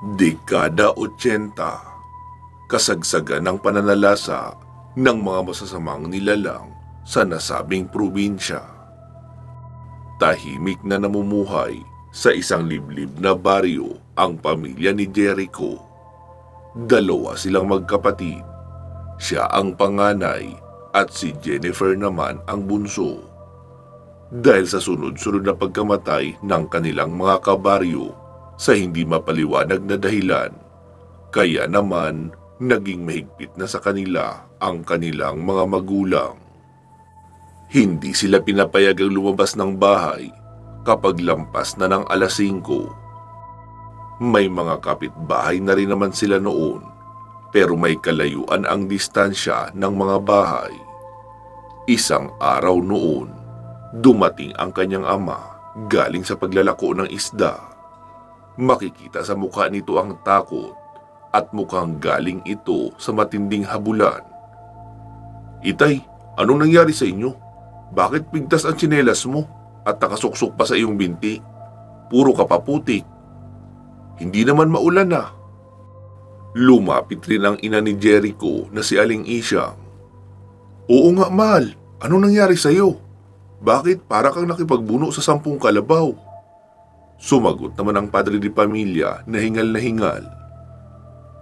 Dekada 80, kasagsagan ng pananalasa ng mga masasamang nilalang sa nasabing probinsya. Tahimik na namumuhay sa isang liblib na baryo ang pamilya ni Jericho. Dalawa silang magkapatid. Siya ang panganay at si Jennifer naman ang bunso. Dahil sa sunod-sunod na pagkamatay ng kanilang mga kabaryo sa hindi mapaliwanag na dahilan, kaya naman naging mahigpit na sa kanila ang kanilang mga magulang. Hindi sila pinapayagang lumabas ng bahay kapag lampas na ng alas 5. May mga kapitbahay na rin naman sila noon, pero may kalayuan ang distansya ng mga bahay. Isang araw noon, dumating ang kanyang ama galing sa paglalako ng isda. Makikita sa mukha nito ang takot at mukhang galing ito sa matinding habulan. "Itay, anong nangyari sa inyo? Bakit pigtas ang tsinelas mo at nakasuksok pa sa iyong binti? Puro ka pa putik. Hindi naman maulan na." Lumapit rin ang ina ni Jericho na si Aling Isyang. "Oo nga, mahal. Anong nangyari sa iyo? Bakit para kang nakipagbuno sa 10 kalabaw?" Sumagot naman ang padre di pamilya na hingal na hingal.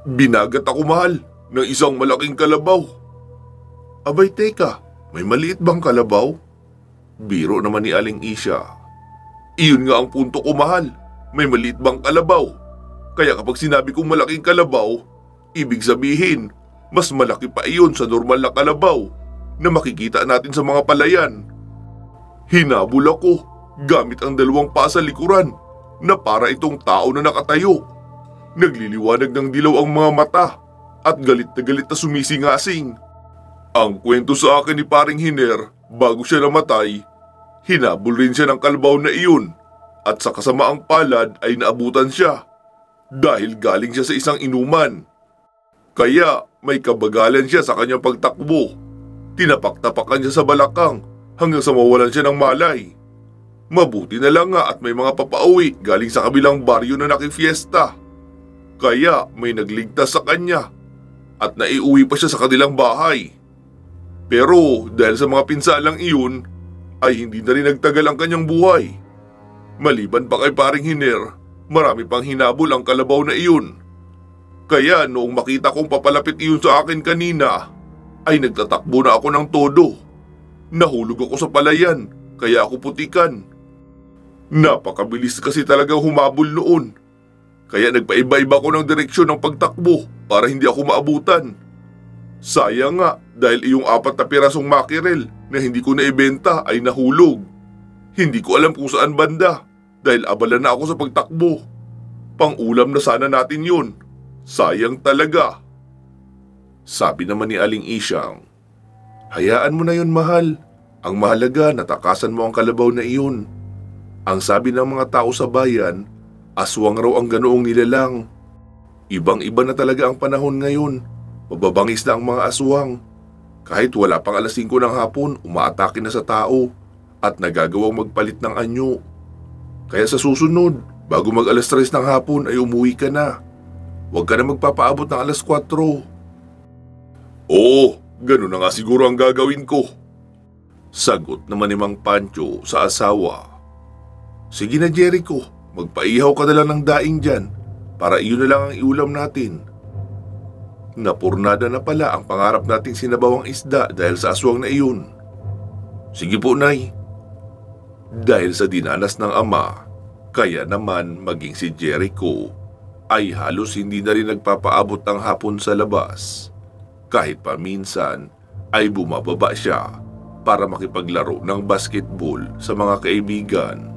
"Binagat ako, mahal, ng isang malaking kalabaw." "Abay teka, may maliit bang kalabaw?" Biro naman ni Aling Isya. "Iyon nga ang punto ko, mahal. May maliit bang kalabaw? Kaya kapag sinabi kong malaking kalabaw, ibig sabihin, mas malaki pa iyon sa normal na kalabaw na makikita natin sa mga palayan." Hinabol ako gamit ang 2 paa sa likuran na para itong tao na nakatayo. Nagliliwanag ng dilaw ang mga mata at galit na sumisingasing. Ang kwento sa akin ni paring Hiner, bago siya namatay, hinabol rin siya ng kalabaw na iyon at sa kasamaang palad ay naabutan siya dahil galing siya sa isang inuman. Kaya may kabagalan siya sa kanyang pagtakbo. Tinapak-tapakan siya sa balakang hanggang sa mawalan siya ng malay. Mabuti na lang nga at may mga papauwi galing sa kabilang baryo na nakifiesta. Kaya may nagligtas sa kanya at naiuwi pa siya sa kanilang bahay. Pero dahil sa mga pinsalang iyon, ay hindi na rin nagtagal ang kanyang buhay. Maliban pa kay paring Hiner, marami pang hinabol ang kalabaw na iyon. Kaya noong makita kong papalapit iyon sa akin kanina, ay nagtatakbo na ako ng todo. Nahulog ako sa palayan, kaya ako putikan. Napakabilis kasi talagang humabol noon. Kaya nagpaiba-iba ko ng direksyon ng pagtakbo para hindi ako maabutan. Sayang nga dahil iyong 4 na pirasong makirel na hindi ko naibenta ay nahulog. Hindi ko alam kung saan banda dahil abala na ako sa pagtakbo. Pang-ulam na sana natin yun. Sayang talaga." Sabi naman ni Aling Isyang, "Hayaan mo na yun, mahal. Ang mahalaga, natakasan mo ang kalabaw na iyon. Ang sabi ng mga tao sa bayan, aswang raw ang ganoong nilalang. Ibang-iba na talaga ang panahon ngayon. Mababangis na ang mga aswang. Kahit wala pang alas 5 ng hapon, umaatake na sa tao at nagagawang magpalit ng anyo. Kaya sa susunod, bago mag alas 3 ng hapon ay umuwi ka na. Huwag ka na magpapaabot ng alas 4. "Oo, ganun na nga siguro ang gagawin ko." Sagot naman ni Mang Pancho sa asawa. "Sige na, Jericho, magpaihaw ka na lang ng daing dyan para iyon na lang ang iulam natin." Napurnada na pala ang pangarap nating sinabawang isda dahil sa aswang na iyon. "Sige po, Nay." Dahil sa dinanas ng ama, kaya naman maging si Jericho ay halos hindi na rin nagpapaabot ng hapon sa labas. Kahit paminsan ay bumababa siya para makipaglaro ng basketball sa mga kaibigan.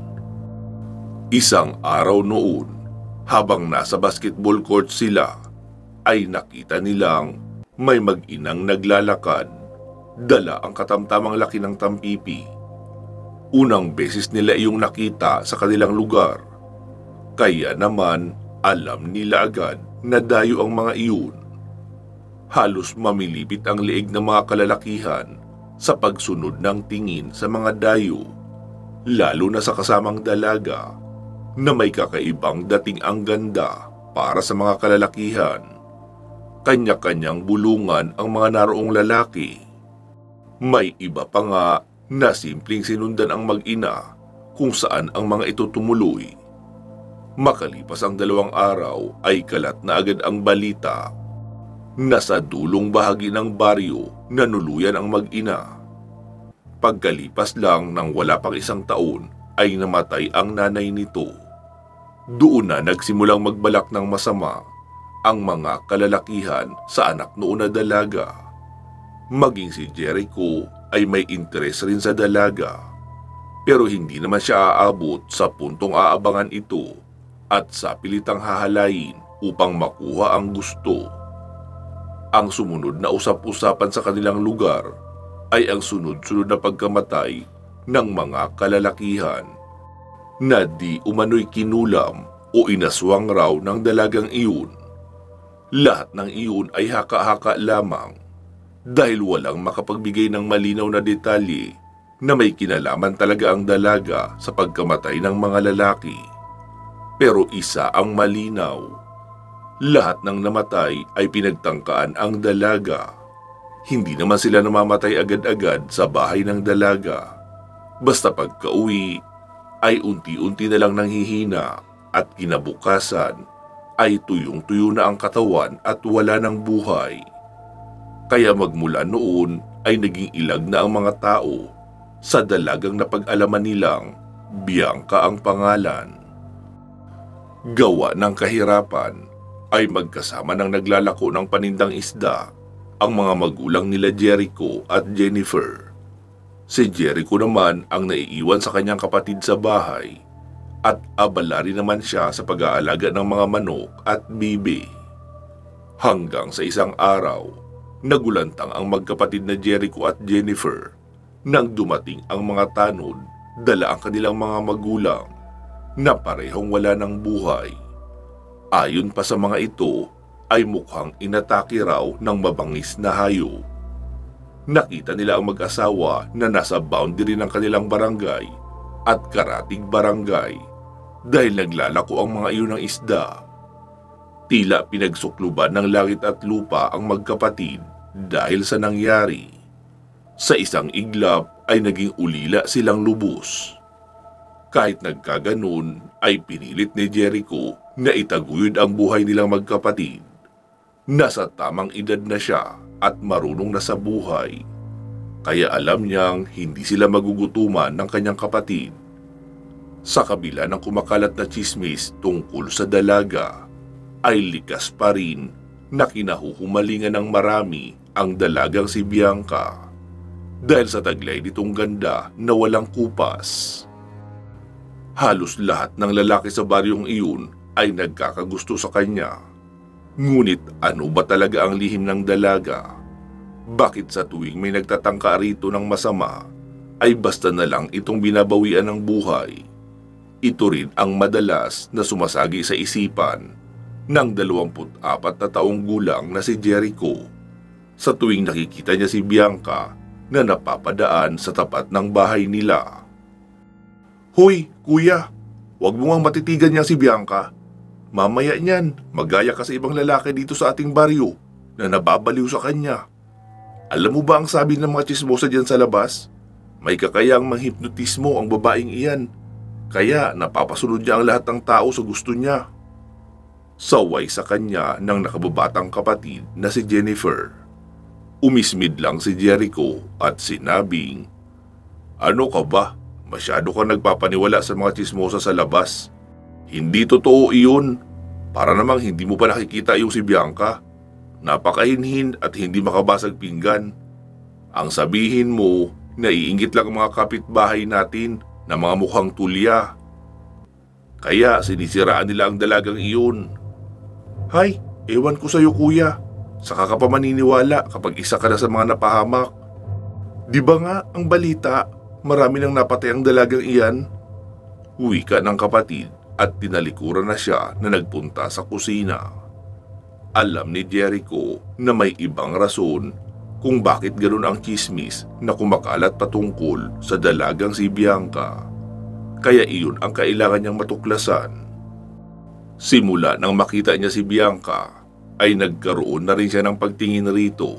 Isang araw noon, habang nasa basketball court sila, ay nakita nilang may mag-inang naglalakad. Dala ang katamtamang laki ng tampipi. Unang beses nila iyong nakita sa kanilang lugar. Kaya naman alam nila agad na dayo ang mga iyon. Halos mamilipit ang leeg ng mga kalalakihan sa pagsunod ng tingin sa mga dayo, lalo na sa kasamang dalaga na may kakaibang dating ang ganda para sa mga kalalakihan. Kanya-kanyang bulungan ang mga naroong lalaki. May iba pa nga na simpleng sinundan ang mag-ina kung saan ang mga ito tumuloy. Makalipas ang 2 araw ay kalat na agad ang balita. Nasa dulong bahagi ng baryo nanuluyan ang mag-ina. Pagkalipas lang ng wala pang 1 taon ay namatay ang nanay nito. Doon na nagsimulang magbalak ng masama ang mga kalalakihan sa anak noon na dalaga. Maging si Jericho ay may interes rin sa dalaga, pero hindi naman siya aabot sa puntong aabangan ito at sa pilitang hahalayin upang makuha ang gusto. Ang sumunod na usap-usapan sa kanilang lugar ay ang sunod-sunod na pagkamatay ng mga kalalakihan na di umano'y kinulam o inaswang raw ng dalagang iyon. Lahat ng iyon ay haka-haka lamang dahil walang makapagbigay ng malinaw na detalye na may kinalaman talaga ang dalaga sa pagkamatay ng mga lalaki. Pero isa ang malinaw, lahat ng namatay ay pinagtangkaan ang dalaga. Hindi naman sila namamatay agad-agad sa bahay ng dalaga. Basta pagka-uwi ay unti-unti na lang nanghihina at kinabukasan ay tuyong-tuyo na ang katawan at wala ng buhay. Kaya magmula noon ay naging ilag na ang mga tao sa dalagang napag-alaman nilang Bianca ang pangalan. Gawa ng kahirapan ay magkasama ng naglalako ng panindang isda ang mga magulang nila Jericho at Jennifer. Si Jericho naman ang naiiwan sa kanyang kapatid sa bahay at abala rin naman siya sa pag-aalaga ng mga manok at bibi. Hanggang sa isang araw, nagulantang ang magkapatid na Jericho at Jennifer nang dumating ang mga tanod, dala ang kanilang mga magulang na parehong wala ng buhay. Ayon pa sa mga ito ay mukhang inatake raw ng mabangis na hayop. Nakita nila ang mag-asawa na nasa boundary ng kanilang barangay at karatig barangay dahil naglalako ang mga iyon ng isda. Tila pinagsukluban ng langit at lupa ang magkapatid dahil sa nangyari. Sa isang iglap ay naging ulila silang lubos. Kahit nagkaganon ay pinilit ni Jericho na itaguyod ang buhay nilang magkapatid. Nasa tamang edad na siya at marunong na sa buhay. Kaya alam niyang hindi sila magugutuman ng kanyang kapatid. Sa kabila ng kumakalat na tsismis tungkol sa dalaga, ay likas pa rin na kinahuhumalingan ng marami ang dalagang si Bianca dahil sa taglay nitong ganda na walang kupas. Halos lahat ng lalaki sa baryong iyon ay nagkakagusto sa kanya. Ngunit ano ba talaga ang lihim ng dalaga? Bakit sa tuwing may nagtatangka rito ng masama, ay basta na lang itong binabawian ng buhay? Ito rin ang madalas na sumasagi sa isipan ng 24 na taong gulang na si Jericho sa tuwing nakikita niya si Bianca na napapadaan sa tapat ng bahay nila. "Hoy, kuya, huwag mo ngang matitigan niya si Bianca. Mamaya niyan, magaya ka sa ibang lalaki dito sa ating baryo na nababaliw sa kanya. Alam mo ba ang sabi ng mga tsismosa dyan sa labas? May kakayang manghipnotismo ang babaeng iyan. Kaya napapasunod niya ang lahat ng tao sa gusto niya." Saway sa kanya ng nakababatang kapatid na si Jennifer. Umismid lang si Jericho at sinabing, "Ano ka ba? Masyado ka nagpapaniwala sa mga tsismosa sa labas. Hindi totoo iyon. Para namang hindi mo pa nakikita yung si Bianca. Napakahinhin at hindi makabasag pinggan. Ang sabihin mo, naiinggit lang ang mga kapitbahay natin na mga mukhang tulya. Kaya sinisiraan nila ang dalagang iyon." "Hay, ewan ko sa'yo kuya. Saka ka pa maniniwala kapag isa ka na sa mga napahamak. Di ba nga ang balita, marami nang napatay ang dalagang iyan?" Wika ng kapatid at tinalikuran na siya na nagpunta sa kusina. Alam ni Jericho na may ibang rason kung bakit ganoon ang chismis na kumakalat patungkol sa dalagang si Bianca. Kaya iyon ang kailangan niyang matuklasan. Simula nang makita niya si Bianca, ay nagkaroon na rin siya ng pagtingin rito.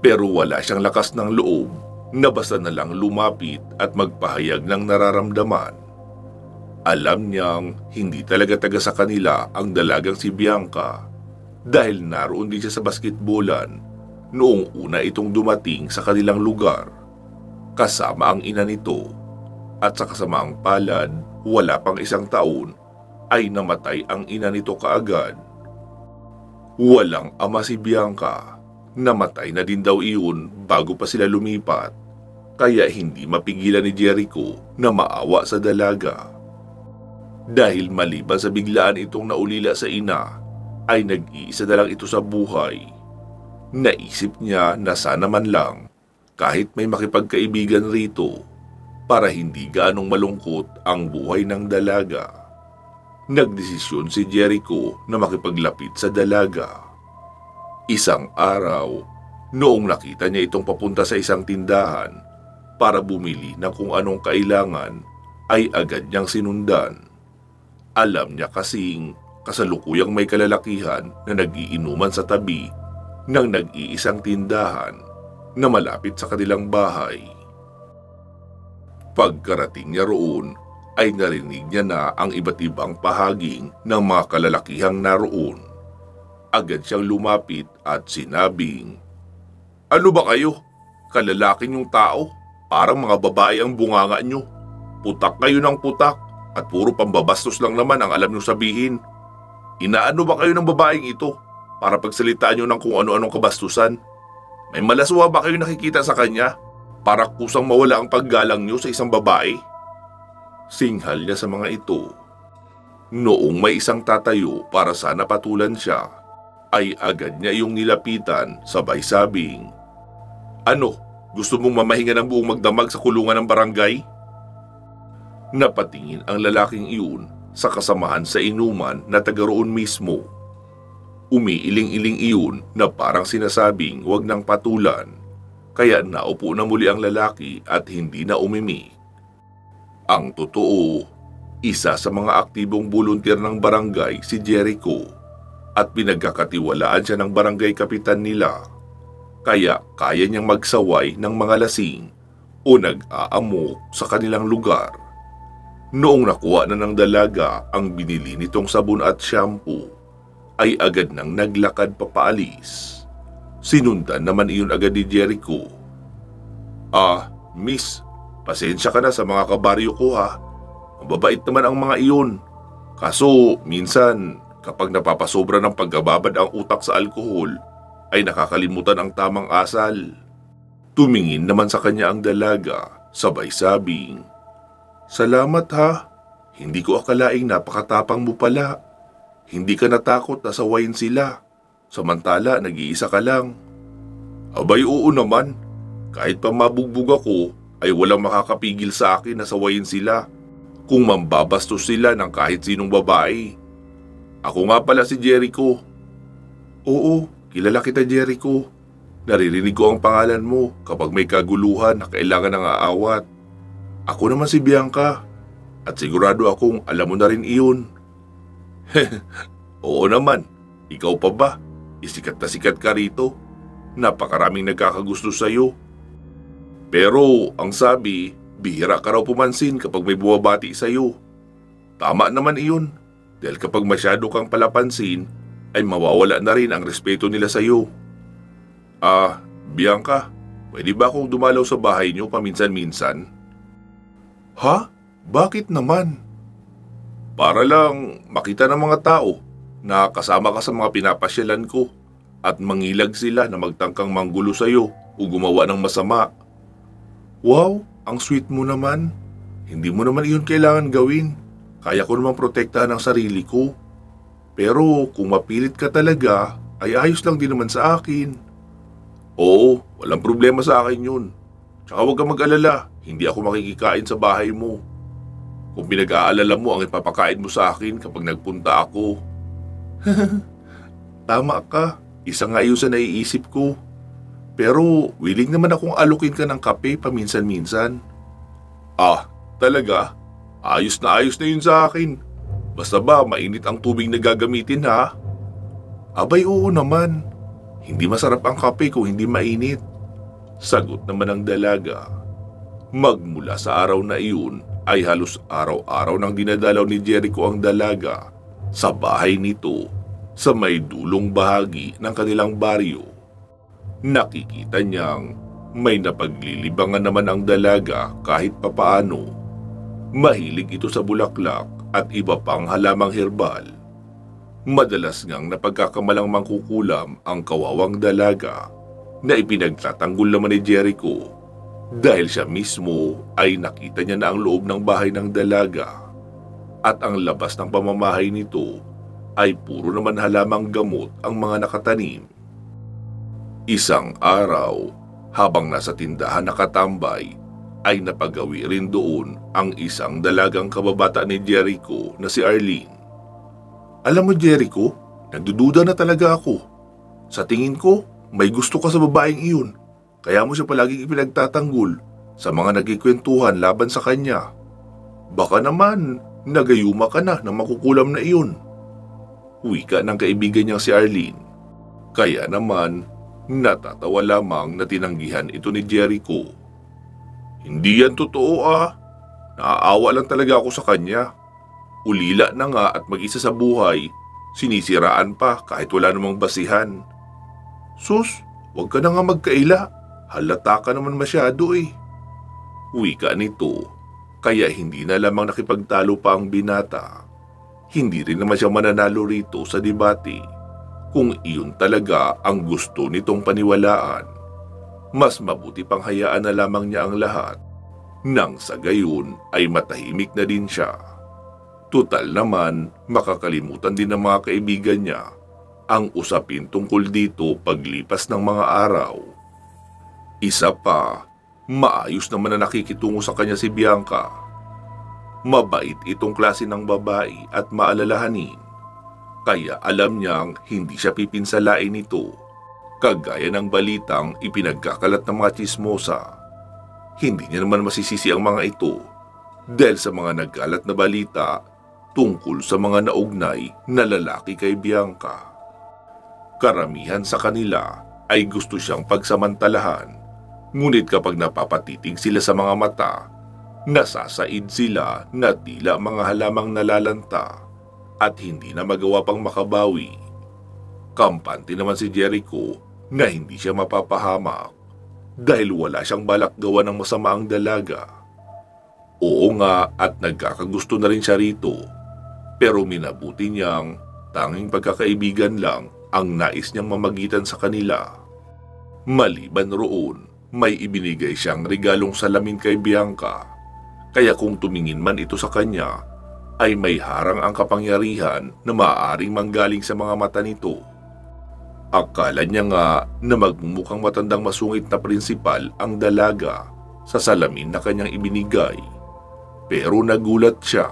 Pero wala siyang lakas ng loob na basta na lang lumapit at magpahayag ng nararamdaman. Alam niyang hindi talaga taga sa kanila ang dalagang si Bianca dahil naroon din siya sa basketbolan noong una itong dumating sa kanilang lugar. Kasama ang ina nito at sa kasamaang palad, wala pang isang taon ay namatay ang ina nito kaagad. Walang ama si Bianca. Namatay na din daw iyon bago pa sila lumipat, kaya hindi mapigilan ni Jericho na maawa sa dalaga. Dahil maliban sa biglaan itong naulila sa ina, ay nag-iisa na lang ito sa buhay. Naisip niya na sana man lang kahit may makipagkaibigan rito para hindi gaanong malungkot ang buhay ng dalaga. Nagdesisyon si Jericho na makipaglapit sa dalaga. Isang araw, noong nakita niya itong papunta sa isang tindahan para bumili ng kung anong kailangan, ay agad niyang sinundan. Alam niya kasing kasalukuyang may kalalakihan na nagiinuman sa tabi ng nag-iisang tindahan na malapit sa kanilang bahay. Pagkarating niya roon, ay narinig niya na ang iba't ibang pahaging ng mga kalalakihang naroon. Agad siyang lumapit at sinabing, "Ano ba kayo? Kalalaki niyong tao? Parang mga babae ang bunganga niyo. Putak kayo ng putak at puro pambabastos lang naman ang alam niyo sabihin. Inaano ba kayo ng babaeng ito para pagsalitaan niyo ng kung ano-anong kabastusan? May malaswa ba kayo nakikita sa kanya para kusang mawala ang paggalang niyo sa isang babae?" Singhal niya sa mga ito. Noong may isang tatayo para sana patulan siya, ay agad niya iyong nilapitan sabay sabing, "Ano, gusto mong mamahinga ng buong magdamag sa kulungan ng barangay?" Napatingin ang lalaking iyon sa kasamahan sa inuman na taga roon mismo. Umiiling-iling iyon na parang sinasabing wag nang patulan, kaya naupo na muli ang lalaki at hindi na umimi. Ang totoo, isa sa mga aktibong volunteer ng barangay si Jericho at pinagkakatiwalaan siya ng barangay kapitan nila, kaya kaya niyang magsaway ng mga lasing o nag-aamok sa kanilang lugar. Noong nakuha na ng dalaga ang binili nitong sabon at shampoo, ay agad nang naglakad papaalis. Sinundan naman iyon agad ni Jericho. Miss, pasensya ka na sa mga kabaryo ko ha. Mababait naman ang mga iyon. Kaso minsan kapag napapasobra ng paggababad ang utak sa alkohol, ay nakakalimutan ang tamang asal." Tumingin naman sa kanya ang dalaga, sabay sabing, "Salamat ha. Hindi ko akalaing napakatapang mo pala. Hindi ka natakot na sawayin sila. Samantala, nag-iisa ka lang." "Abay oo naman. Kahit pa mabugbog ako, ay walang makakapigil sa akin na sawayin sila kung mambabastos sila ng kahit sinong babae. Ako nga pala si Jericho." "Oo, kilala kita Jericho. Naririnig ko ang pangalan mo kapag may kaguluhan na kailangan ng aawat. Ako naman si Bianca at sigurado akong alam mo na rin iyon." "Oo naman, ikaw pa ba? Isikat na sikat ka rito. Napakaraming nagkakagusto sa'yo. Pero ang sabi, bihira ka raw pumansin kapag may buwabati sa'yo. Tama naman iyon. Dahil kapag masyado kang palapansin, ay mawawala na rin ang respeto nila sa iyo. Bianca, pwede ba akong dumalaw sa bahay niyo paminsan-minsan?" "Ha? Bakit naman?" "Para lang makita ng mga tao na kasama ka sa mga pinapasyalan ko at mangilag sila na magtangkang manggulo sa iyo o gumawa ng masama." "Wow, ang sweet mo naman. Hindi mo naman iyon kailangan gawin. Kaya ko namang protektahan ang sarili ko. Pero kung mapilit ka talaga, ay ayos lang din naman sa akin." "Oo, walang problema sa akin yun. Tsaka huwag kang mag-alala, hindi ako makikikain sa bahay mo. Kung pinag-aalala mo ang ipapakain mo sa akin kapag nagpunta ako." "Tama ka, isa nga iyon sa naiisip ko. Pero willing naman akong alukin ka ng kape paminsan-minsan." Talaga? Ayos na yun sa akin. Basta ba mainit ang tubig na gagamitin ha? Abay oo naman. Hindi masarap ang kape kung hindi mainit. Sagot naman ng dalaga. Magmula sa araw na iyon ay halos araw-araw nang dinadalaw ni Jericho ang dalaga sa bahay nito sa may dulong bahagi ng kanilang baryo. Nakikita niyang may napaglilibangan naman ang dalaga kahit papaano. Mahilig ito sa bulaklak at iba pang halamang herbal. Madalas ngang napagkakamalang mangkukulam ang kawawang dalaga na ipinagtatanggol naman ni Jericho dahil siya mismo ay nakita niya na ang loob ng bahay ng dalaga at ang labas ng pamamahay nito ay puro naman halamang gamot ang mga nakatanim. Isang araw, habang nasa tindahan nakatambay, ay napagawi rin doon ang isang dalagang kababata ni Jericho na si Arlene. Alam mo Jericho, nagdududa na talaga ako. Sa tingin ko, may gusto ka sa babaeng iyon. Kaya mo siya palaging ipinagtatanggol sa mga nagkikwentuhan laban sa kanya. Baka naman, nagayuma ka na ng makukulam na iyon. Wika ng kaibigan niyang si Arlene. Kaya naman, natatawa lamang na tinanggihan ito ni Jericho. Hindi yan totoo ah. Naaawa lang talaga ako sa kanya. Ulila na nga at mag-isa sa buhay, sinisiraan pa kahit wala namang basihan. Sus, wag ka na nga magkaila. Halata ka naman masyado eh. Wika nito, kaya hindi na lamang nakipagtalo pa ang binata. Hindi rin naman siya mananalo rito sa debate kung iyon talaga ang gusto nitong paniwalaan. Mas mabuti pang hayaan na lamang niya ang lahat. Nang sa gayon ay matahimik na din siya. Tutal naman, makakalimutan din ng mga kaibigan niya ang usapin tungkol dito paglipas ng mga araw. Isa pa, maayos naman na nakikitungo sa kanya si Bianca. Mabait itong klase ng babae at maalalahanin. Kaya alam niyang hindi siya pipinsalain nito. Kagaya ng balitang ipinagkakalat ng mga tsismosa. Hindi niya naman masisisi ang mga ito dahil sa mga nagkalat na balita tungkol sa mga naugnay na lalaki kay Bianca. Karamihan sa kanila ay gusto siyang pagsamantalahan, ngunit kapag napapatitig sila sa mga mata, nasasaid sila na tila mga halamang nalalanta at hindi na magawa pang makabawi. Kampante naman si Jericho na hindi siya mapapahamak dahil wala siyang balak gawa ng masama ang dalaga. Oo nga at nagkakagusto na rin siya rito, pero minabuti niyang tanging pagkakaibigan lang ang nais niyang mamagitan sa kanila. Maliban roon, may ibinigay siyang regalong salamin kay Bianca, kaya kung tumingin man ito sa kanya, ay may harang ang kapangyarihan na maaaring manggaling sa mga mata nito. Akala niya nga na magmumukhang matandang masungit na prinsipal ang dalaga sa salamin na kanyang ibinigay. Pero nagulat siya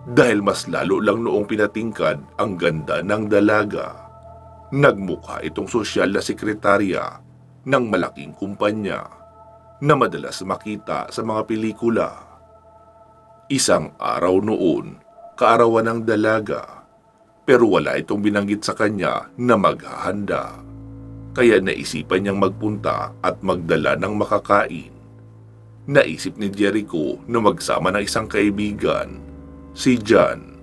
dahil mas lalo lang noong pinatingkad ang ganda ng dalaga. Nagmukha itong sosyal na sekretarya ng malaking kumpanya na madalas makita sa mga pelikula. Isang araw noon, kaarawan ng dalaga. Pero wala itong binanggit sa kanya na maghahanda. Kaya naisipan niyang magpunta at magdala ng makakain. Naisip ni Jericho na magsama ng isang kaibigan, si John.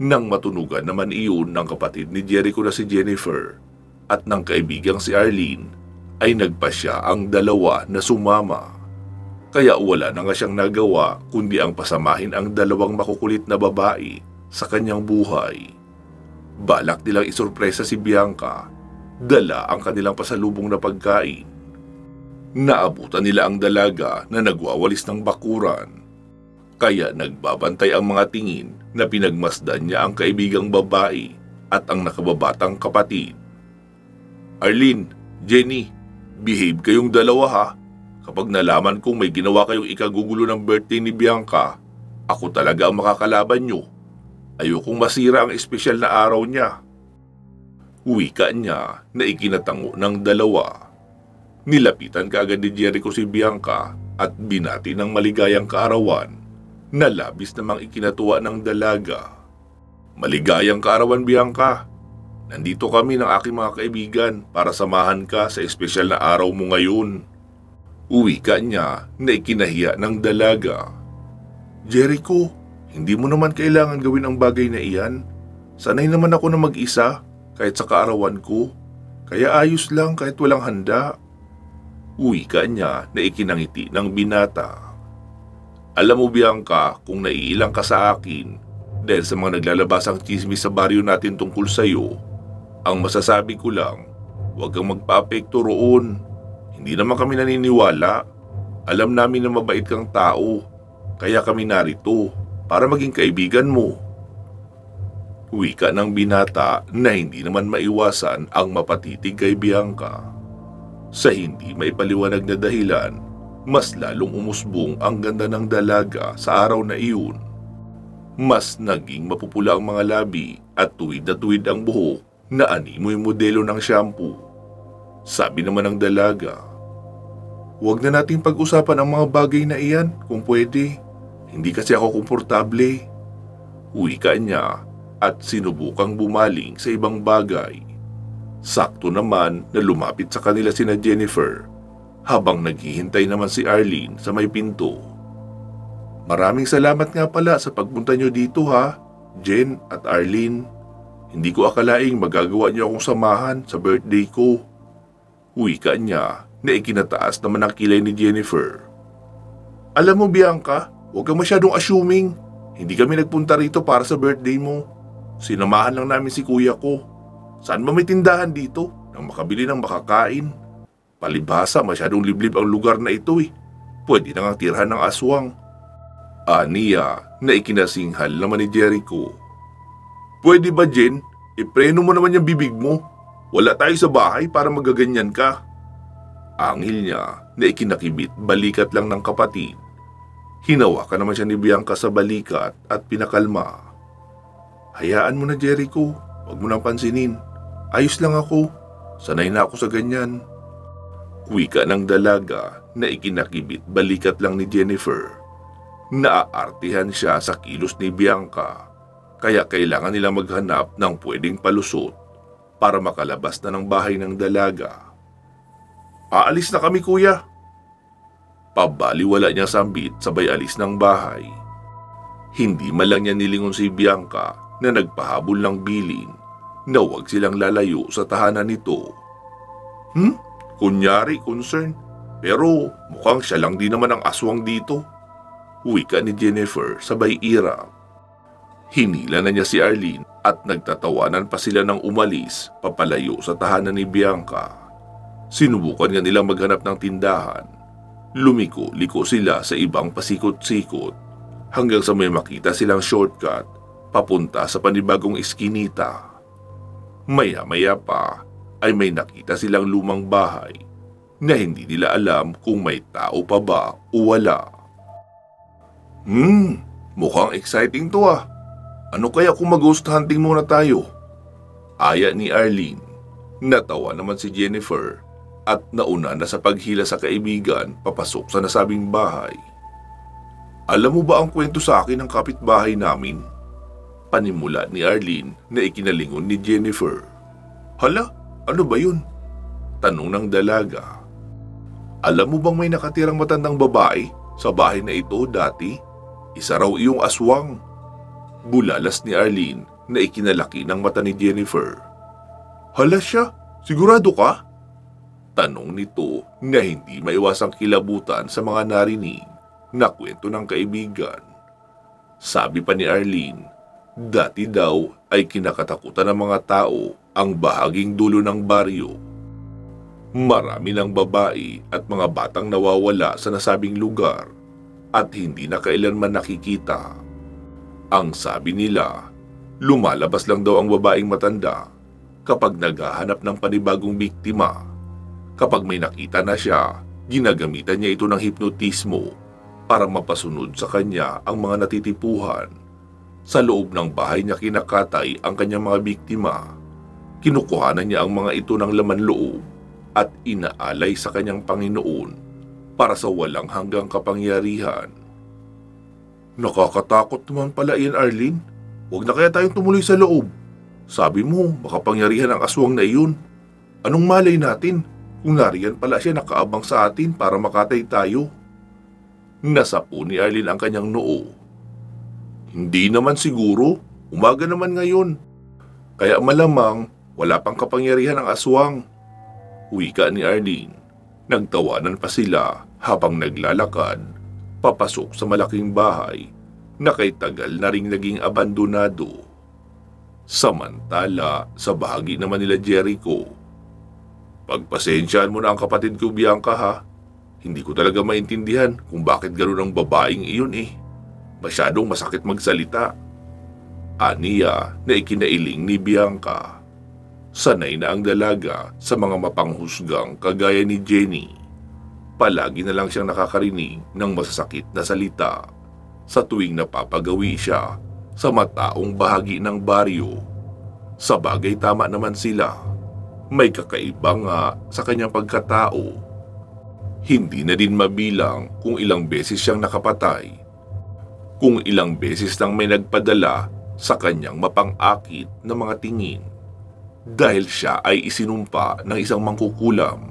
Nang matunugan naman iyon ng kapatid ni Jericho na si Jennifer at ng kaibigang si Arlene, ay nagpasya ang dalawa na sumama. Kaya wala na nga siyang nagawa kundi ang pasamahin ang dalawang makukulit na babae sa kanyang buhay. Balak nilang isurpresa si Bianca, dala ang kanilang pasalubong na pagkain. Naabutan nila ang dalaga na nagwawalis ng bakuran. Kaya nagbabantay ang mga tingin na pinagmasdan niya ang kaibigang babae at ang nakababatang kapatid. Arlene, Jenny, behave kayong dalawa ha. Kapag nalaman kong may ginawa kayong ikagugulo ng birthday ni Bianca, ako talaga ang makakalaban nyo. Ayokong masira ang espesyal na araw niya. Wika niya na ikinatango ng dalawa. Nilapitan kaagad ni Jericho si Bianca at binati ng maligayang kaarawan na labis namang ikinatuwa ng dalaga. Maligayang kaarawan, Bianca. Nandito kami ng aking mga kaibigan para samahan ka sa espesyal na araw mo ngayon. Uwi ka niya na ikinahiya ng dalaga. Jericho, hindi mo naman kailangan gawin ang bagay na iyan. Sanay naman ako na mag-isa kahit sa kaarawan ko. Kaya ayos lang kahit walang handa. Uwi ka niya na ikinangiti ng binata. Alam mo, Bianca, kung naiilang ka sa akin dahil sa mga naglalabasang chismis sa baryo natin tungkol sa'yo, ang masasabi ko lang, huwag kang magpa-apekto roon. Hindi naman kami naniniwala. Alam namin na mabait kang tao, kaya kami narito para maging kaibigan mo. Wika ng binata na hindi naman maiwasan ang mapatitig kay Bianca. Sa hindi maipaliwanag na dahilan, mas lalong umusbong ang ganda ng dalaga sa araw na iyon. Mas naging mapupula ang mga labi at tuwid na tuwid ang buhok na animoy modelo ng shampoo. Sabi naman ng dalaga, huwag na nating pag-usapan ang mga bagay na iyan kung pwede. Hindi kasi ako komportable. Wika niya at sinubukang bumaling sa ibang bagay. Sakto naman na lumapit sa kanila sina Jennifer habang naghihintay naman si Arlene sa may pinto. Maraming salamat nga pala sa pagpunta nyo dito ha, Jen at Arlene. Hindi ko akalaing magagawa niyo akong samahan sa birthday ko. Wika niya na ikinataas naman ang kilay ni Jennifer. Alam mo, Bianca, huwag kang masyadong assuming. Hindi kami nagpunta rito para sa birthday mo. Sinamahan lang namin si kuya ko. Saan ba may tindahan dito nang makabili ng makakain? Palibhasa, masyadong liblib ang lugar na ito eh. Pwede na ngang tirhan ng aswang. Aniya na ikinasinghal naman ni Jericho. Pwede ba, Jen? Ipreno mo naman yung bibig mo. Wala tayo sa bahay para magaganyan ka. Angil niya na ikinakibit balikat lang ng kapatid. Hinawakan naman siya ni Bianca sa balikat at pinakalma. Hayaan mo na, Jericho. Huwag mo nang pansinin. Ayos lang ako. Sanay na ako sa ganyan. Wika ng dalaga na ikinakibit balikat lang ni Jennifer. Naaartihan siya sa kilos ni Bianca. Kaya kailangan nila maghanap ng pwedeng palusot para makalabas na ng bahay ng dalaga. Aalis na kami, kuya. Pabaliwala niya sambit sabay alis ng bahay. Hindi man lang niya nilingon si Bianca na nagpahabol ng bilin na huwag silang lalayo sa tahanan nito. Kunyari concern, pero mukhang siya lang din naman ang aswang dito. Wika ni Jennifer sabay irap. Hinila na niya si Arlene at nagtatawanan pa sila ng umalis papalayo sa tahanan ni Bianca. Sinubukan nga nilang maghanap ng tindahan. Lumiko-liko sila sa ibang pasikot-sikot hanggang sa may makita silang shortcut papunta sa panibagong iskinita. Maya-maya pa ay may nakita silang lumang bahay na hindi nila alam kung may tao pa ba o wala. Mukhang exciting to ah. Ano kaya kung mag-ghost hunting muna tayo? Aya ni Arlene. Natawa naman si Jennifer at nauna na sa paghila sa kaibigan papasok sa nasabing bahay. Alam mo ba ang kwento sa akin ng kapitbahay namin? Panimula ni Arlene na ikinalingon ni Jennifer. Hala, ano ba yun? Tanong ng dalaga. Alam mo bang may nakatirang matandang babae sa bahay na ito dati? Isa raw iyong aswang. Bulalas ni Arlene na ikinalaki ng mata ni Jennifer. Hala siya, sigurado ka? Tanong nito na hindi maiwasang kilabutan sa mga narinig na kwento ng kaibigan. Sabi pa ni Arlene, dati daw ay kinakatakutan ng mga tao ang bahaging dulo ng baryo. Marami ng babae at mga batang nawawala sa nasabing lugar at hindi na kailanman nakikita. Ang sabi nila, lumalabas lang daw ang babaeng matanda kapag naghahanap ng panibagong biktima. Kapag may nakita na siya, ginagamitan niya ito ng hipnotismo para mapasunod sa kanya ang mga natitipuhan. Sa loob ng bahay niya kinakatay ang kanyang mga biktima. Kinukuhanan niya ang mga ito ng laman loob at inaalay sa kanyang Panginoon para sa walang hanggang kapangyarihan. Nakakatakot naman pala iyan, Arlene. Huwag na kaya tayong tumuloy sa loob. Sabi mo, makapangyarihan ang aswang na iyon. Anong malay natin kung nariyan pala siya nakaabang sa atin para makatay tayo? Nasapo ni Arlene ang kanyang noo. Hindi naman siguro, umaga naman ngayon. Kaya malamang wala pang kapangyarihan ang aswang. Wika ni Arlene. Nagtawanan pa sila habang naglalakad papasok sa malaking bahay na kay tagal na ring naging abandonado. Samantala, sa bahagi naman nila Jericho, pagpasensyaan mo na ang kapatid ko, Bianca, ha? Hindi ko talaga maintindihan kung bakit gano'n ang babaeng iyon eh. Masyadong masakit magsalita. Aniya na ikinailing ni Bianca. Sanay na ang dalaga sa mga mapanghusgang kagaya ni Jenny. Palagi na lang siyang nakakarinig ng masasakit na salita sa tuwing napapagawi siya sa mataong bahagi ng baryo. Sa bagay tama naman sila. May kakaiba nga sa kanyang pagkatao. Hindi na din mabilang kung ilang beses siyang nakapatay. Kung ilang beses nang may nagpadala sa kanyang mapang-akit na mga tingin. Dahil siya ay isinumpa ng isang mangkukulam.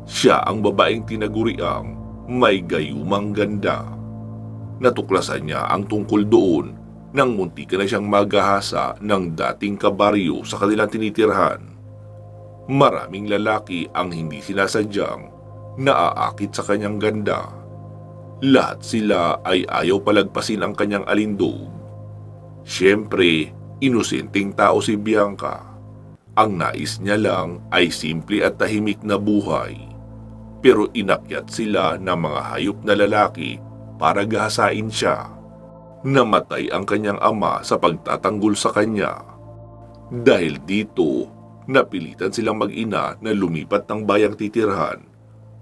Siya ang babaeng tinaguriang may gayumang ganda. Natuklasan niya ang tungkol doon nang muntikan na siyang maghahasa ng dating kabaryo sa kanilang tinitirhan. Maraming lalaki ang hindi sinasadyang naaakit sa kanyang ganda. Lahat sila ay ayaw palagpasin ang kanyang alindog. Siyempre, inosenteng tao si Bianca. Ang nais niya lang ay simple at tahimik na buhay. Pero inakyat sila ng mga hayop na lalaki para gahasain siya. Namatay ang kanyang ama sa pagtatanggol sa kanya. Dahil dito, napilitan silang mag-ina na lumipat ng bayang titirhan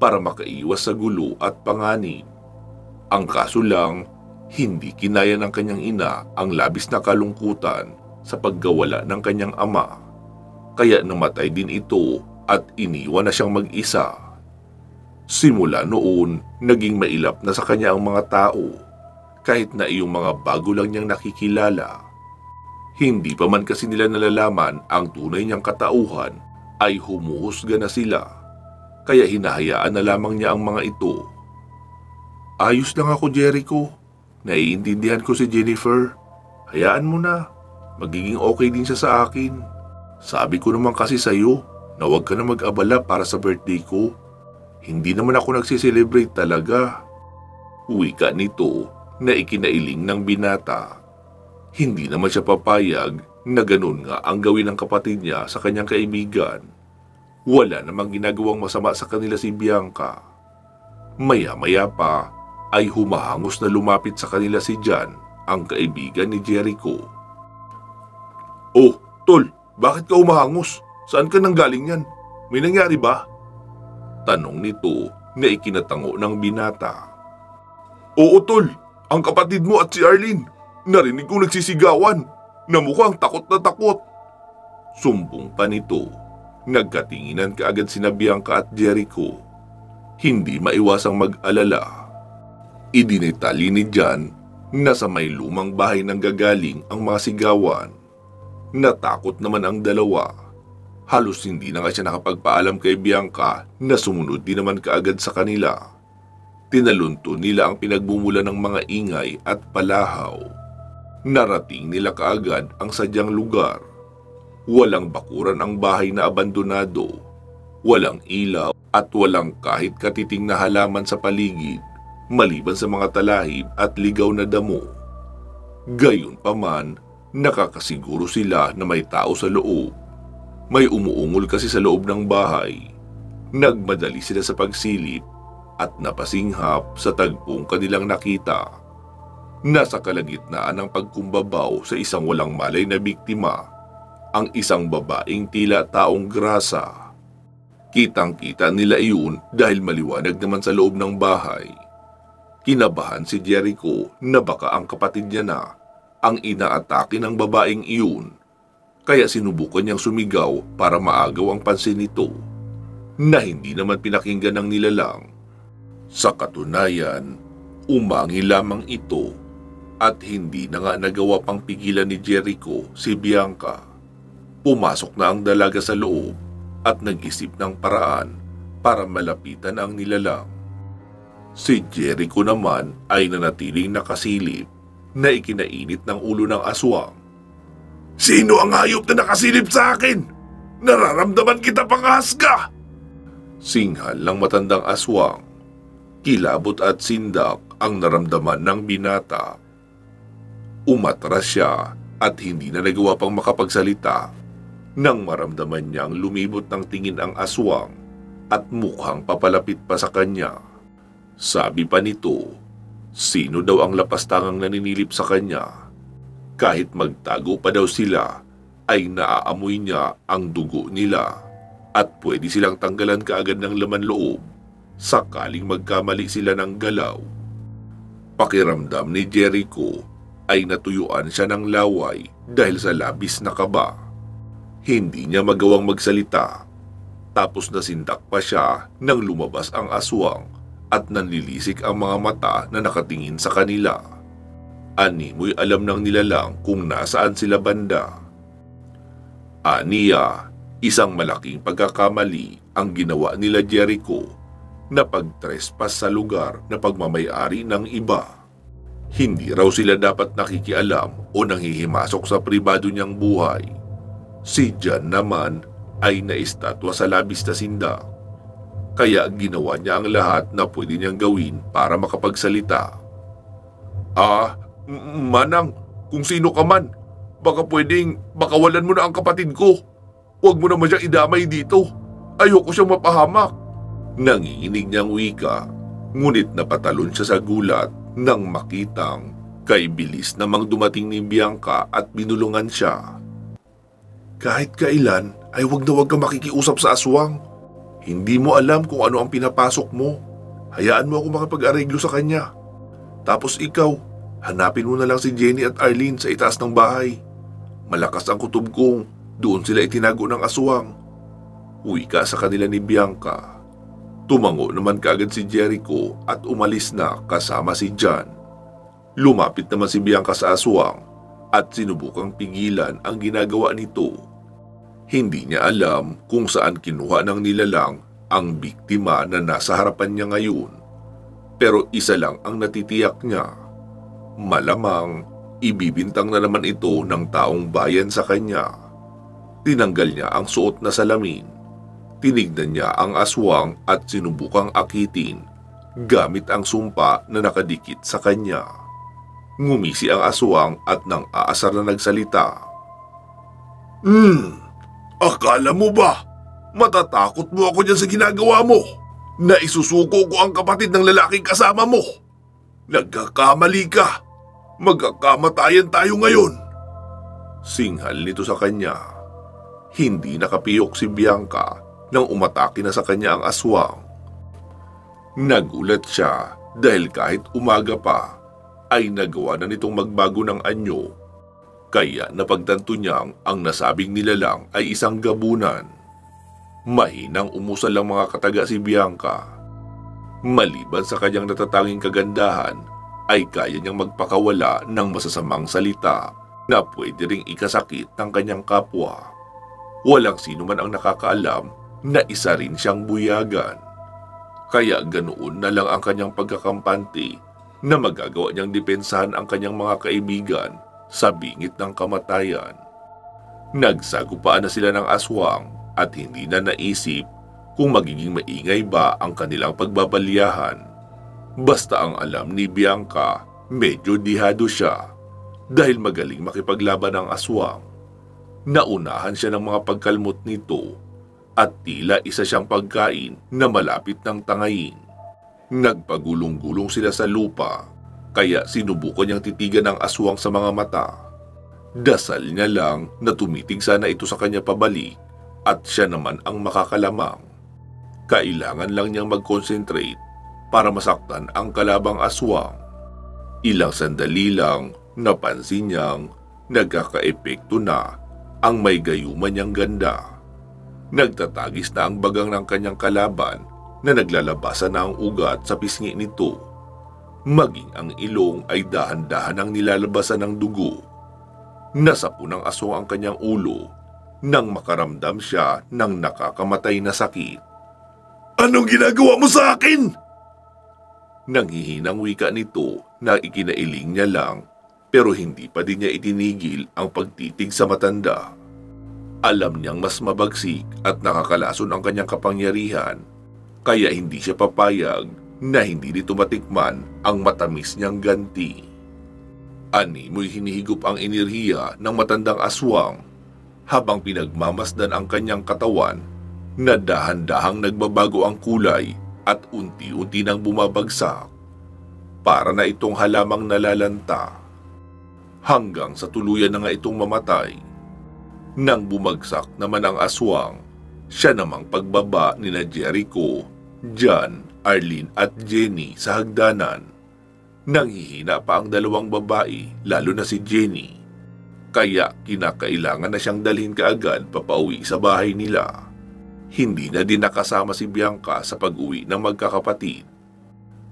para makaiwas sa gulo at panganib. Ang kaso lang, hindi kinaya ng kanyang ina ang labis na kalungkutan sa paggawala ng kanyang ama. Kaya namatay din ito at iniwan na siyang mag-isa. Simula noon, naging mailap na sa kanya ang mga tao, kahit na iyong mga bago lang niyang nakikilala. Hindi pa man kasi nila nalalaman ang tunay niyang katauhan ay humuhusga na sila, kaya hinahayaan na lamang niya ang mga ito. Ayos lang ako, Jericho. Naiintindihan ko si Jennifer. Hayaan mo na. Magiging okay din siya sa akin. Sabi ko naman kasi sa'yo na huwag ka na mag-abala para sa birthday ko. Hindi naman ako nagsiselebrate talaga. Wika nito na ikinailing ng binata. Hindi naman siya papayag na ganun nga ang gawin ng kapatid niya sa kanyang kaibigan. Wala namang ginagawang masama sa kanila si Bianca. Maya-maya pa ay humahangos na lumapit sa kanila si Jan, ang kaibigan ni Jericho. Oh, tol, bakit ka humahangos? Saan ka nanggaling yan? May nangyari ba? Tanong nito na ikinatango ng binata. Oo, tol, ang kapatid mo at si Arlene. Narinig kong nagsisigawan na mukhang takot na takot. Sumbong pa nito. Nagkatinginan kaagad sina Bianca at Jericho. Hindi maiwasang mag-alala. Idinetali ni Jan na sa may lumang bahay nang gagaling ang mga sigawan. Natakot naman ang dalawa. Halos hindi na nga siya nakapagpaalam kay Bianca na sumunod din naman kaagad sa kanila. Tinalunto nila ang pinagbumula ng mga ingay at palahaw. Narating nila kaagad ang sadyang lugar. Walang bakuran ang bahay na abandonado. Walang ilaw at walang kahit katiting na halaman sa paligid maliban sa mga talahib at ligaw na damo. Gayunpaman, nakakasiguro sila na may tao sa loob. May umuungol kasi sa loob ng bahay. Nagmadali sila sa pagsilip at napasinghap sa tagpong kanilang nakita. Nasa kalagitnaan ng pagkumbabaw sa isang walang malay na biktima, ang isang babaeng tila taong grasa. Kitang-kita nila iyon dahil maliwanag naman sa loob ng bahay. Kinabahan si Jericho na baka ang kapatid niya na ang inaatake ng babaeng iyon. Kaya sinubukan niyang sumigaw para maagaw ang pansin nito, na hindi naman pinakinggan ng nilalang. Sa katunayan, umangi lamang ito At hindi na nga nagawa pang pigilan ni Jericho si Bianca. Pumasok na ang dalaga sa loob at nag-isip ng paraan para malapitan ang nilalang. Si Jericho naman ay nanatiling nakasilip na ikinainit ng ulo ng aswang. "Sino ang hayop na nakasilip sa akin? Nararamdaman kita panghasga!" Singhal ng matandang aswang. Kilabot at sindak ang naramdaman ng binata. Umatras siya at hindi na nagawa pang makapagsalita nang maramdaman niyang lumibot ng tingin ang aswang at mukhang papalapit pa sa kanya. Sabi pa nito, sino daw ang lapastangang naninilip sa kanya? Kahit magtago pa daw sila, ay naaamoy niya ang dugo nila at pwede silang tanggalan kaagad ng laman loob sakaling magkamali sila ng galaw. Pakiramdam ni Jericho ay natuyuan siya ng laway dahil sa labis na kaba. Hindi niya magawang magsalita. Tapos nasindak pa siya nang lumabas ang aswang at nanlilisik ang mga mata na nakatingin sa kanila. Animoy alam ng nilalang kung nasaan sila banda. Aniya, isang malaking pagkakamali ang ginawa nila Jericho na pagtrespass sa lugar na pagmamayari ng iba. Hindi raw sila dapat nakikialam o nanghihimasok sa pribado niyang buhay. Si Jan naman ay naistatwa sa labis na sindak. Kaya ginawa niya ang lahat na pwede niyang gawin para makapagsalita. Manang, kung sino ka man, baka bakawalan mo na ang kapatid ko. Huwag mo naman siyang idamay dito. Ayoko siyang mapahamak." Nanginginig niyang wika, ngunit napatalon siya sa gulat nang makitang kay bilis namang dumating ni Bianca at binulungan siya. "Kahit kailan ay huwag na huwag kang makikiusap sa aswang. Hindi mo alam kung ano ang pinapasok mo. Hayaan mo ako makapag-areglo sa kanya. Tapos ikaw, hanapin mo na lang si Jenny at Arlene sa itaas ng bahay. Malakas ang kutob kong doon sila itinago ng aswang." Wika sa kanila ni Bianca. Tumango naman kaagad si Jericho at umalis na kasama si Jan. Lumapit naman si Bianca sa aswang at sinubukang pigilan ang ginagawa nito. Hindi niya alam kung saan kinuha ng nilalang ang biktima na nasa harapan niya ngayon. Pero isa lang ang natitiyak niya. Malamang ibibintang na naman ito ng taong bayan sa kanya. Tinanggal niya ang suot na salamin. Tinignan niya ang aswang at sinubukang akitin gamit ang sumpa na nakadikit sa kanya. Ngumisi ang aswang at nang aasar na nagsalita. Akala mo ba matatakot mo ako dyan sa ginagawa mo? Na isusuko ko ang kapatid ng lalaking kasama mo? Nagkakamali ka. Magkakamatayan tayo ngayon." Singhal nito sa kanya. Hindi nakapiyok si Bianca nang umatake na sa kanya ang aswang. Nagulat siya dahil kahit umaga pa ay nagawa na nitong magbago ng anyo. Kaya napagtanto niyang ang nasabing nilalang ay isang gabunan. Mahinang umusal ang mga kataga si Bianca. Maliban sa kanyang natatanging kagandahan, ay kaya niyang magpakawala ng masasamang salita na pwede ring ikasakit ng kanyang kapwa. Walang sino man ang nakakaalam na isa rin siyang buyagan. Kaya ganoon na lang ang kanyang pagkakampante na magagawa niyang depensahan ang kanyang mga kaibigan sa bingit ng kamatayan. Nagsagupaan na sila ng aswang at hindi na naisip kung magiging maingay ba ang kanilang pagbabaliyahan. Basta ang alam ni Bianca, medyo dihado siya dahil magaling makipaglaban ang aswang. Naunahan siya ng mga pagkalmot nito at tila isa siyang pagkain na malapit ng tangayin. Nagpagulong-gulong sila sa lupa, kaya sinubukan niyang titigan ang aswang sa mga mata. Dasal niya lang na tumitig sana ito sa kanya pabalik at siya naman ang makakalamang. Kailangan lang niyang mag-concentrate para masaktan ang kalabang aswang. Ilang sandali lang napansin niyang nagkakaepekto na ang may gayuman niyang ganda. Nagtatagis na ang bagang ng kanyang kalaban na naglalabasan na ang ugat sa pisngi nito. Maging ang ilong ay dahan-dahan ang nilalabasan ng dugo. Nasapo ng aswang ang kanyang ulo nang makaramdam siya ng nakakamatay na sakit. "Anong ginagawa mo sa akin?" Nanghihinang wika nito na ikinailing niya lang pero hindi pa din niya itinigil ang pagtitig sa matanda. Alam niyang mas mabagsik at nakakalason ang kanyang kapangyarihan kaya hindi siya papayag na hindi nito matikman ang matamis niyang ganti. Animoy hinihigop ang enerhiya ng matandang aswang habang pinagmamasdan ang kanyang katawan na dahan-dahang nagbabago ang kulay at unti-unti nang bumabagsak para na itong halamang nalalanta hanggang sa tuluyan na nga itong mamatay. Nang bumagsak naman ang aswang, siya namang pagbaba nina Jericho, John, Arlene at Jenny sa hagdanan. Nanghihina pa ang dalawang babae, lalo na si Jenny. Kaya kinakailangan na siyang dalhin kaagad papauwi sa bahay nila. Hindi na din nakasama si Bianca sa pag-uwi ng magkakapatid.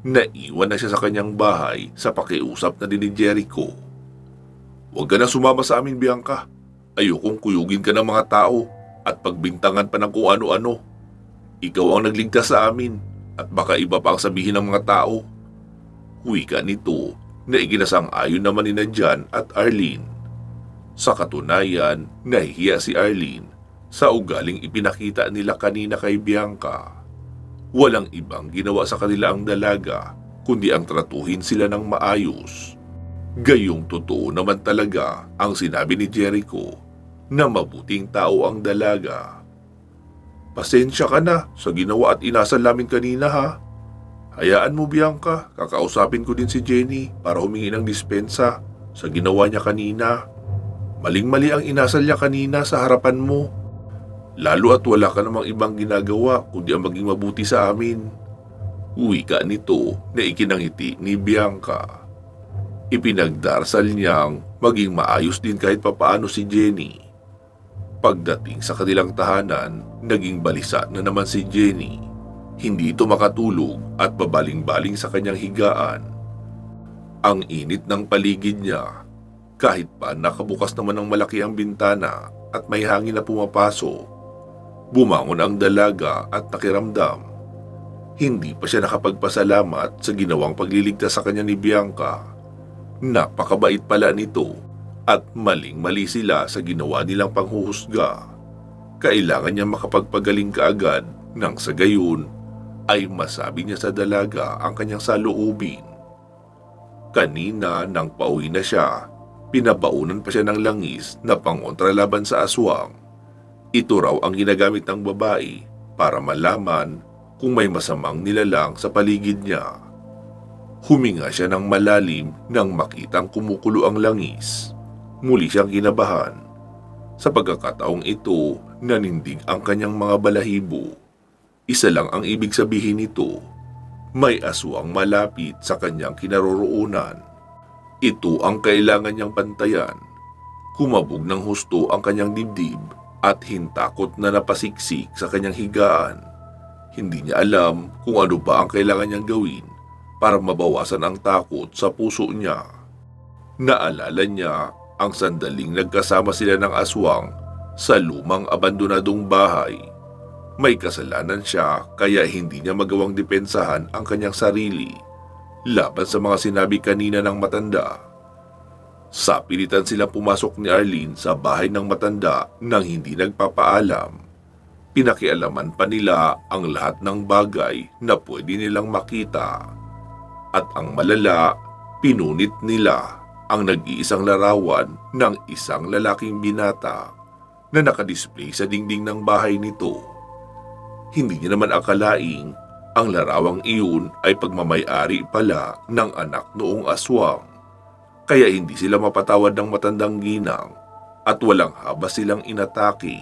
Naiwan na siya sa kanyang bahay sa pakiusap na din ni Jericho. "Huwag ka na sumama sa amin, Bianca. Ayokong kuyugin ka ng mga tao at pagbintangan pa ng kung ano-ano. Ikaw ang nagligtas sa amin at baka iba pa ang sabihin ng mga tao." Wika nito na iginasang-ayon naman ni John at Arlene. Sa katunayan, nahihiya si Arlene sa ugaling ipinakita nila kanina kay Bianca. Walang ibang ginawa sa kanila ang dalaga kundi ang tratuhin sila ng maayos. Gayong totoo naman talaga ang sinabi ni Jericho na mabuting tao ang dalaga. "Pasensya ka na sa ginawa at inasal namin kanina ha. Hayaan mo Bianca, kakausapin ko din si Jenny para humingi ng dispensa sa ginawa niya kanina. Maling-mali ang inasal niya kanina sa harapan mo. Lalo at wala ka namang ibang ginagawa kundi ang maging mabuti sa amin." Wika nito na ikinangiti ni Bianca. Ipinagdarasal niyang maging maayos din kahit papaano si Jenny. Pagdating sa kanilang tahanan, naging balisa na naman si Jenny. Hindi ito makatulog at babaling-baling sa kanyang higaan. Ang init ng paligid niya, kahit pa nakabukas naman ng malaki ang bintana at may hangin na pumapasok. Bumangon ang dalaga at nakiramdam. Hindi pa siya nakapagpasalamat sa ginawang pagliligtas sa kanya ni Bianca. Napakabait pala nito at maling-mali sila sa ginawa nilang panghuhusga. Kailangan niya makapagpagaling kaagad nang sa gayon ay masabi niya sa dalaga ang kanyang saloobin. Kanina nang pauwi na siya, pinabaunan pa siya ng langis na pangontra laban sa aswang. Ito raw ang ginagamit ng babae para malaman kung may masamang nilalang sa paligid niya. Huminga siya ng malalim nang makitang kumukulo ang langis. Muli siyang kinabahan. Sa pagkakataong ito, nanindig ang kanyang mga balahibo. Isa lang ang ibig sabihin nito. May aswang malapit sa kanyang kinaroroonan. Ito ang kailangan niyang pantayan. Kumabog ng husto ang kanyang dibdib at hintakot na napasiksik sa kanyang higaan. Hindi niya alam kung ano pa ang kailangan niyang gawin para mabawasan ang takot sa puso niya. Naalala niya ang sandaling nagkasama sila ng aswang sa lumang abandonadong bahay. May kasalanan siya kaya hindi niya magawang depensahan ang kanyang sarili laban sa mga sinabi kanina ng matanda. Sa pilitan silang pumasok ni Arlene sa bahay ng matanda nang hindi nagpapaalam. Pinakialaman pa nila ang lahat ng bagay na pwede nilang makita. At ang malala, pinunit nila ang nag-iisang larawan ng isang lalaking binata na nakadisplay sa dingding ng bahay nito. Hindi niya naman akalaing ang larawang iyon ay pagmamay-ari pala ng anak noong aswang. Kaya hindi sila mapatawad ng matandang ginang at walang habas silang inatake.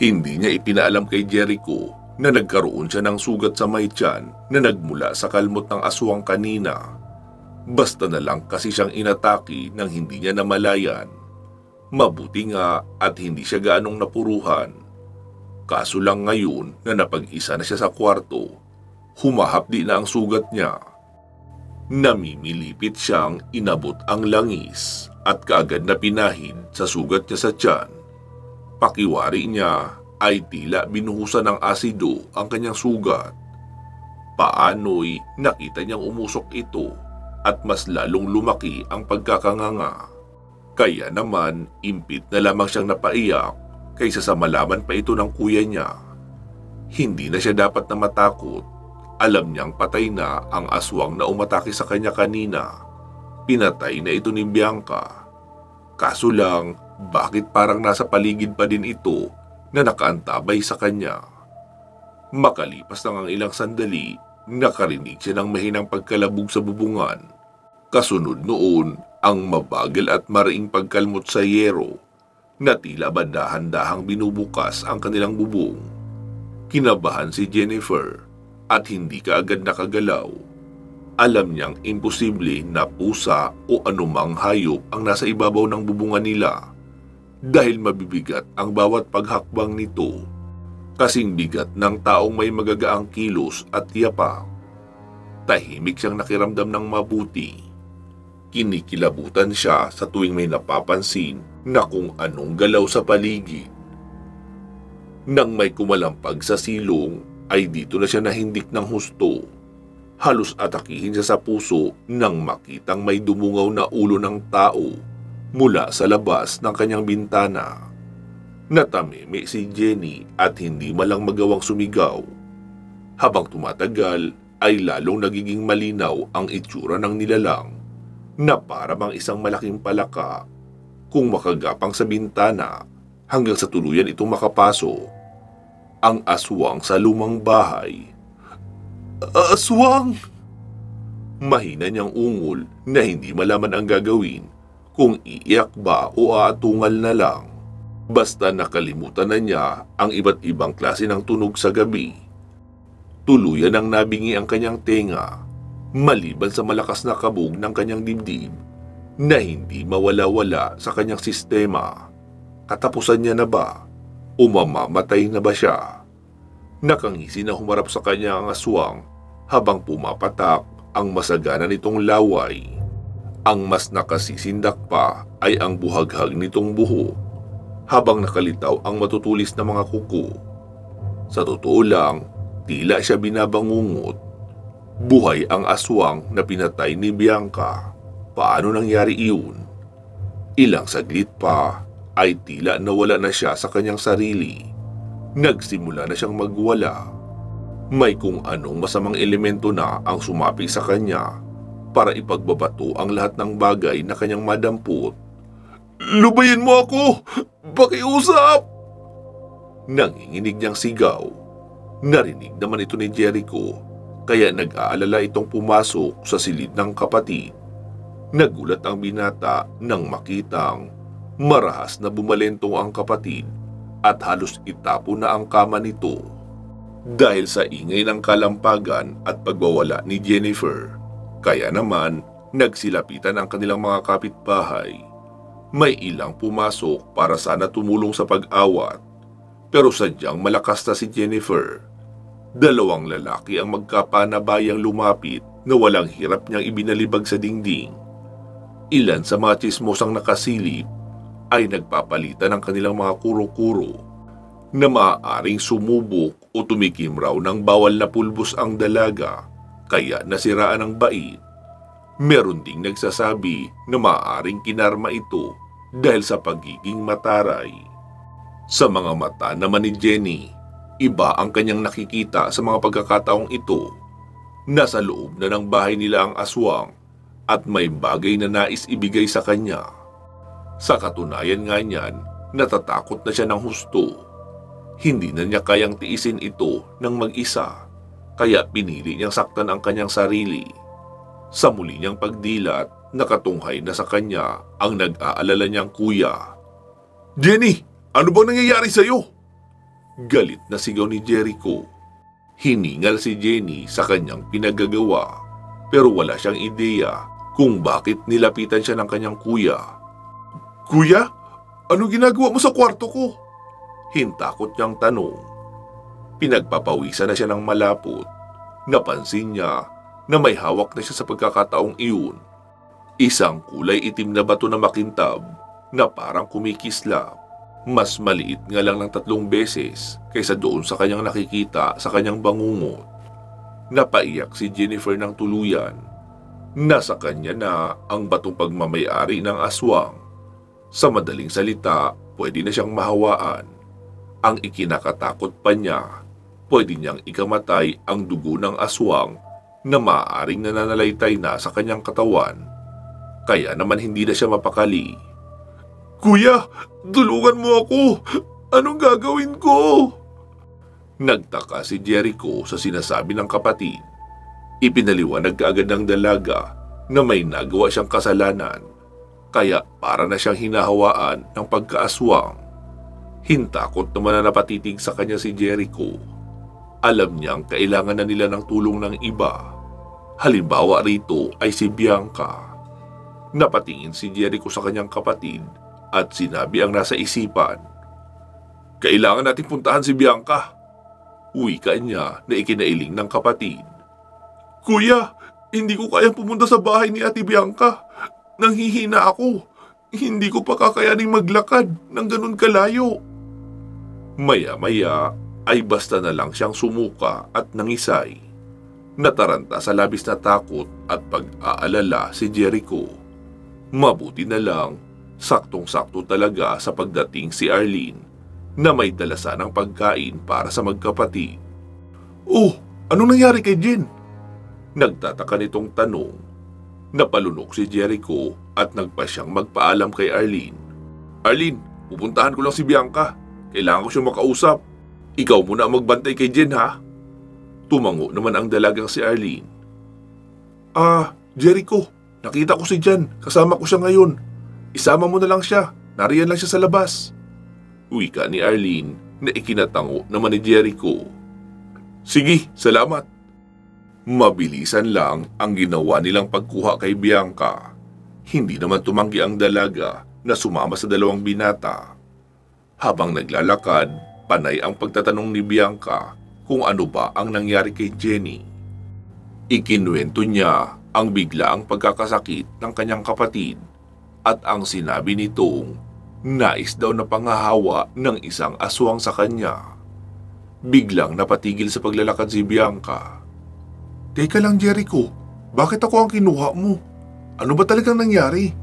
Hindi niya ipinaalam kay Jericho na nagkaroon siya ng sugat sa may tiyan na nagmula sa kalmot ng aswang kanina. Basta na lang kasi siyang inatake nang hindi niya namalayan. Mabuti nga at hindi siya gaanong napuruhan. Kaso lang ngayon na napag-isa na siya sa kwarto, humahapdi na ang sugat niya. Namimilipit siyang inabot ang langis at kaagad na pinahid sa sugat niya sa tiyan. Pakiwari niya ay tila binuhusan ng asido ang kanyang sugat. Paano'y nakita niyang umusok ito at mas lalong lumaki ang pagkakanganga. Kaya naman impit na lamang siyang napaiyak kaysa sa malaman pa ito ng kuya niya. Hindi na siya dapat na matakot. Alam niyang patay na ang aswang na umatake sa kanya kanina. Pinatay na ito ni Bianca. Kaso lang, bakit parang nasa paligid pa din ito na nakaantabay sa kanya? Makalipas lang ang ilang sandali, nakarinig siya ng mahinang pagkalabog sa bubungan. Kasunod noon, ang mabagal at mariing pagkalmot sa yero na tila ba dahan-dahang binubukas ang kanilang bubong. Kinabahan si Jennifer at hindi kaagad nakagalaw. Alam niyang imposible na pusa o anumang hayop ang nasa ibabaw ng bubungan nila dahil mabibigat ang bawat paghakbang nito, kasing bigat ng taong may magagaang kilos at yapak. Tahimik siyang nakiramdam ng mabuti. Kinikilabutan siya sa tuwing may napapansin na kung anong galaw sa paligid. Nang may kumalampag sa silong, ay dito na siya nahindik ng husto. Halos atakihin siya sa puso nang makitang may dumungaw na ulo ng tao mula sa labas ng kanyang bintana. Natamimi si Jenny at hindi malang magawang sumigaw. Habang tumatagal ay lalong nagiging malinaw ang itsura ng nilalang na para bang isang malaking palaka kung makagapang sa bintana hanggang sa tuluyan itong makapasok. Ang aswang sa lumang bahay. Aswang! Mahina niyang ungol na hindi malaman ang gagawin kung iiyak ba o aatungal na lang. Basta nakalimutan na niya ang iba't ibang klase ng tunog sa gabi. Tuluyan ang nabingi ang kanyang tenga, maliban sa malakas na kabog ng kanyang dibdib na hindi mawala-wala sa kanyang sistema. Katapusan niya na ba? O mamamatay na ba siya? Nakangisi na humarap sa kanya ang aswang habang pumapatak ang masagana nitong laway. Ang mas nakasisindak pa ay ang buhaghag nitong buho habang nakalitaw ang matutulis na mga kuko. Sa totoo lang, tila siya binabangungot. Buhay ang aswang na pinatay ni Bianca. Paano nangyari iyon? Ilang saglit pa ay tila nawala na siya sa kanyang sarili. Nagsimula na siyang magwala. May kung anong masamang elemento na ang sumapi sa kanya para ipagbabato ang lahat ng bagay na kanyang madampot. Lubayin mo ako! Pakiusap! Nanginginig niyang sigaw. Narinig naman ito ni Jericho, kaya nag-aalala itong pumasok sa silid ng kapatid. Nagulat ang binata nang makitang marahas na bumalentong ang kapatid at halos itapo na ang kama nito. Dahil sa ingay ng kalampagan at pagwawala ni Jennifer, kaya naman nagsilapitan ang kanilang mga kapitbahay. May ilang pumasok para sana tumulong sa pag-awat, pero sadyang malakas na si Jennifer. Dalawang lalaki ang magkapanabayang lumapit na walang hirap niyang ibinalibag sa dingding. Ilan sa mga tsismosang nakasilip ay nagpapalitan ng kanilang mga kuro-kuro na maaaring sumubok o tumikim raw ng bawal na pulbos ang dalaga kaya nasiraan ang bait. Meron ding nagsasabi na maaaring kinarma ito dahil sa pagiging mataray. Sa mga mata naman ni Jenny, iba ang kanyang nakikita sa mga pagkakataong ito. Nasa loob na ng bahay nila ang aswang at may bagay na nais ibigay sa kanya. Sa katunayan nga niyan, natatakot na siya ng husto. Hindi na niya kayang tiisin ito ng mag-isa, kaya pinili niyang saktan ang kanyang sarili. Sa muli niyang pagdilat, nakatunghay na sa kanya ang nag-aalala niyang kuya. Jenny, ano bang nangyayari sa'yo? Galit na sigaw ni Jericho. Hiningal si Jenny sa kanyang pinagagawa, pero wala siyang ideya kung bakit nilapitan siya ng kanyang kuya. Kuya, ano ginagawa mo sa kwarto ko? Hintakot niyang tanong. Pinagpapawisan na siya ng malapot. Napansin niya na may hawak na siya sa pagkakataong iyon. Isang kulay itim na bato na makintab na parang kumikislap. Mas maliit nga lang ng 3 beses kaysa doon sa kanyang nakikita sa kanyang bangungot. Napaiyak si Jennifer ng tuluyan. Nasa kanya na ang batong pagmamayari ng aswang. Sa madaling salita, pwede na siyang mahawaan. Ang ikinakatakot pa niya, pwede niyang ikamatay ang dugo ng aswang na maaaring nananalaytay na sa kanyang katawan. Kaya naman hindi na siya mapakali. "Kuya, tulungan mo ako! Anong gagawin ko?" Nagtaka si Jericho sa sinasabi ng kapatid. Ipinaliwanag kaagad ng dalaga na may nagawa siyang kasalanan, kaya para na siyang hinahawaan ng pagkaaswang. Hintakot naman na napatitig sa kanya si Jericho. Alam niyang kailangan na nila ng tulong ng iba. Halimbawa rito ay si Bianca. Napatingin si Jericho sa kanyang kapatid at sinabi ang nasa isipan. "Kailangan natin puntahan si Bianca." Wika niya na ikinailing ng kapatid. "Kuya, hindi ko kayang pumunta sa bahay ni Ate Bianca. Nanghihina ako. Hindi ko pa kakayaning maglakad ng ganun kalayo." Maya-maya ay basta na lang siyang sumuka at nangisay. Nataranta sa labis na takot at pag-aalala si Jericho. Mabuti na lang, saktong-sakto talaga sa pagdating si Arlene na may dalasan ng pagkain para sa magkapatid. "Oh, anong nangyari kay Jen?" Nagtataka nitong tanong. Napalunok si Jericho at nagpa siyang magpaalam kay Arlene. "Arlene, pupuntahan ko lang si Bianca. Kailangan ko siyang makausap. Ikaw muna ang magbantay kay Jen, ha?" Tumango naman ang dalagang si Arlene. Jericho, nakita ko si Jen. Kasama ko siya ngayon. Isama mo na lang siya. Nariyan lang siya sa labas." Wika ni Arlene na ikinatango naman ni Jericho. "Sige, salamat." Mabilisan lang ang ginawa nilang pagkuha kay Bianca. Hindi naman tumanggi ang dalaga na sumama sa 2 binata. Habang naglalakad, panay ang pagtatanong ni Bianca kung ano ba ang nangyari kay Jenny. Ikinuwento niya ang biglaang pagkakasakit ng kanyang kapatid at ang sinabi nitong nais daw na panghahawa ng isang aswang sa kanya. Biglang napatigil sa paglalakad si Bianca. "Teka lang, Jericho, bakit ako ang kinuha mo? Ano ba talagang nangyari?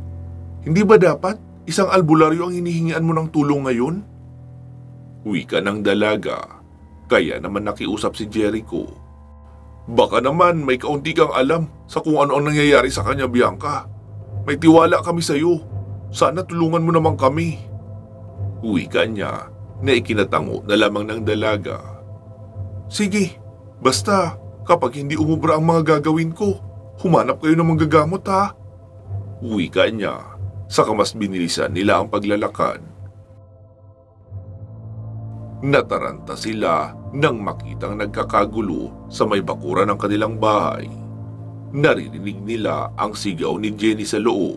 Hindi ba dapat isang albularyo ang hinihingian mo ng tulong ngayon?" Wika ng dalaga, kaya naman nakiusap si Jericho. "Baka naman may kaunti kang alam sa kung ano ang nangyayari sa kanya, Bianca. May tiwala kami sa iyo. Sana tulungan mo naman kami." Wika niya na ikinatango na lamang ng dalaga. "Sige, basta kapag hindi umubra ang mga gagawin ko, humanap kayo ng manggagamot, ha?" Wika niya, saka mas binilisan nila ang paglalakad. Nataranta sila nang makitang nagkakagulo sa may bakuran ng kanilang bahay. Naririnig nila ang sigaw ni Jenny sa loob.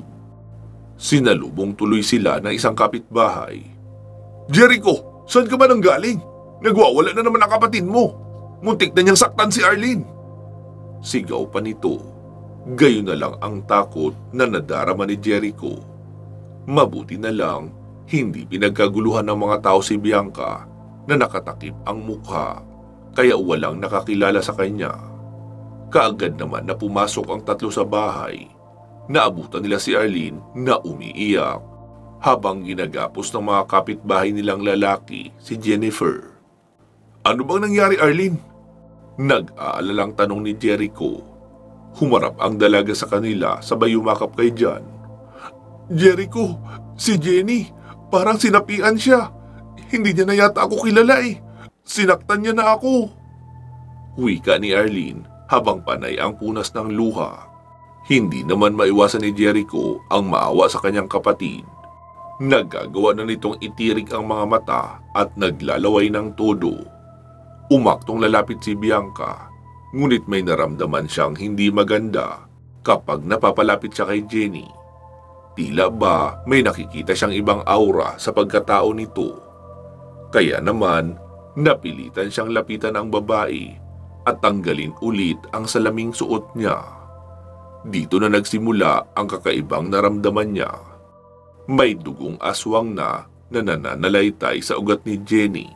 Sinalubong tuloy sila ng isang kapitbahay. "Jericho, saan ka ba nanggaling? Nagwawala na naman ang kapatid mo. Muntik na niyang saktan si Arlene." Sigaw pa nito. Gayon na lang ang takot na nadarama ni Jericho. Mabuti na lang, hindi pinagkaguluhan ng mga tao si Bianca na nakatakip ang mukha, kaya walang nakakilala sa kanya. Kaagad naman na pumasok ang 3 sa bahay. Naabutan nila si Arlene na umiiyak, habang ginagapos ng mga kapitbahay nilang lalaki si Jennifer. "Ano bang nangyari, Arlene?" Nag-aalalang tanong ni Jericho. Humarap ang dalaga sa kanila sabay yumakap kay Jan. "Jericho, si Jenny, parang sinapian siya. Hindi niya na yata ako kilala eh. Sinaktan niya na ako." Wika ni Arlene habang panay ang punas ng luha. Hindi naman maiwasan ni Jericho ang maawa sa kanyang kapatid. Nagagawa na nitong itirik ang mga mata at naglalaway ng todo. Umaktong lalapit si Bianca, ngunit may naramdaman siyang hindi maganda kapag napapalapit siya kay Jenny. Tila ba may nakikita siyang ibang aura sa pagkatao nito. Kaya naman, napilitan siyang lapitan ang babae at tanggalin ulit ang salaming suot niya. Dito na nagsimula ang kakaibang naramdaman niya. May dugong aswang na nananalaytay sa ugat ni Jenny.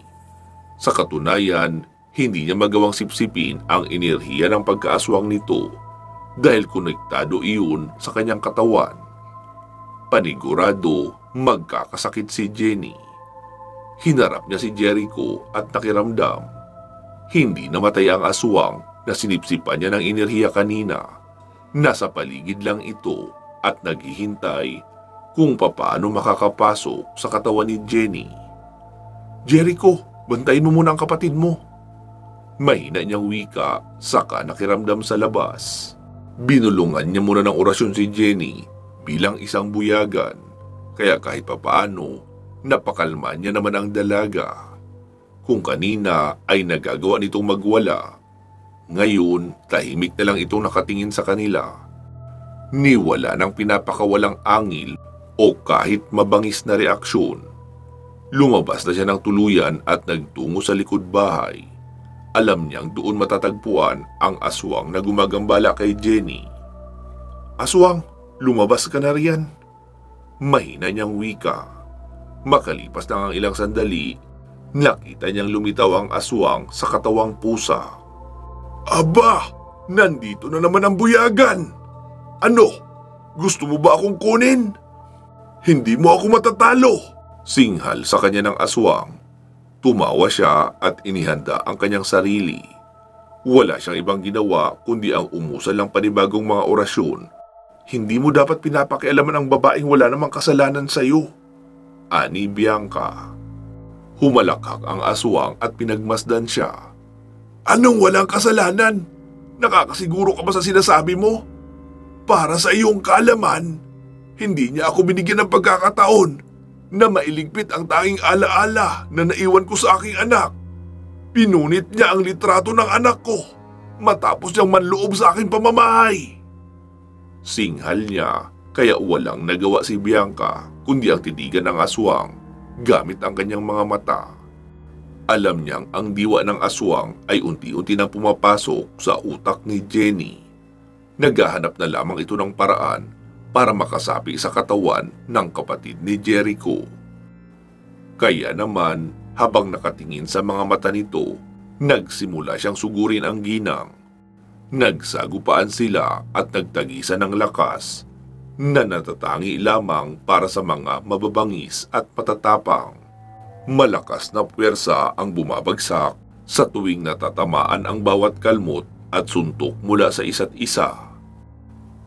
Sa katunayan, hindi niya magawang sipsipin ang enerhiya ng pagkaaswang nito dahil konektado iyon sa kanyang katawan. Panigurado magkakasakit si Jenny. Hinarap niya si Jericho at nakiramdam. Hindi namatay ang aswang na sinipsipan niya ng enerhiya kanina. Nasa paligid lang ito at naghihintay kung papaano makakapasok sa katawan ni Jenny. "Jericho, bantayin mo muna ang kapatid mo." Mahina niyang wika, saka nakiramdam sa labas. Binulungan niya muna ng orasyon si Jenny bilang isang buyagan, kaya kahit papaano, napakalma niya naman ang dalaga. Kung kanina ay nagagawa nitong magwala, ngayon tahimik na lang itong nakatingin sa kanila. Niwala ng pinapakawalang angil o kahit mabangis na reaksyon. Lumabas na siya ng tuluyan at nagtungo sa likod bahay. Alam niyang doon matatagpuan ang aswang na gumagambala kay Jenny. "Aswang, lumabas ka na riyan." Mahina niyang wika. Makalipas na ang ilang sandali, nakita niyang lumitaw ang aswang sa katawang pusa. "Aba, nandito na naman ang buyagan. Ano, gusto mo ba akong kunin? Hindi mo ako matatalo." Singhal sa kanya ng aswang. Tumawa siya at inihanda ang kanyang sarili. Wala siyang ibang ginawa kundi ang umusal ng panibagong mga orasyon. "Hindi mo dapat pinapakialaman ang babaeng wala namang kasalanan sa iyo," ani Bianca. Humalakhak ang aswang at pinagmasdan siya. "Anong walang kasalanan? Nakakasiguro ka ba sa sinasabi mo? Para sa iyong kaalaman, hindi niya ako binigyan ng pagkakataon na mailigpit ang tanging alaala na naiwan ko sa aking anak. Pinunit niya ang litrato ng anak ko matapos niyang manloob sa aking pamamahay." Singhal niya, kaya walang nagawa si Bianca kundi ang titigan ng aswang gamit ang kanyang mga mata. Alam niyang ang diwa ng aswang ay unti-unti na pumapasok sa utak ni Jenny. Naghahanap na lamang ito ng paraan para makasapi sa katawan ng kapatid ni Jericho. Kaya naman, habang nakatingin sa mga mata nito, nagsimula siyang sugurin ang ginang. Nagsagupaan sila at nagtagisan ng lakas na natatangi lamang para sa mga mababangis at patatapang. Malakas na puwersa ang bumabagsak sa tuwing natatamaan ang bawat kalmot at suntok mula sa isa't isa.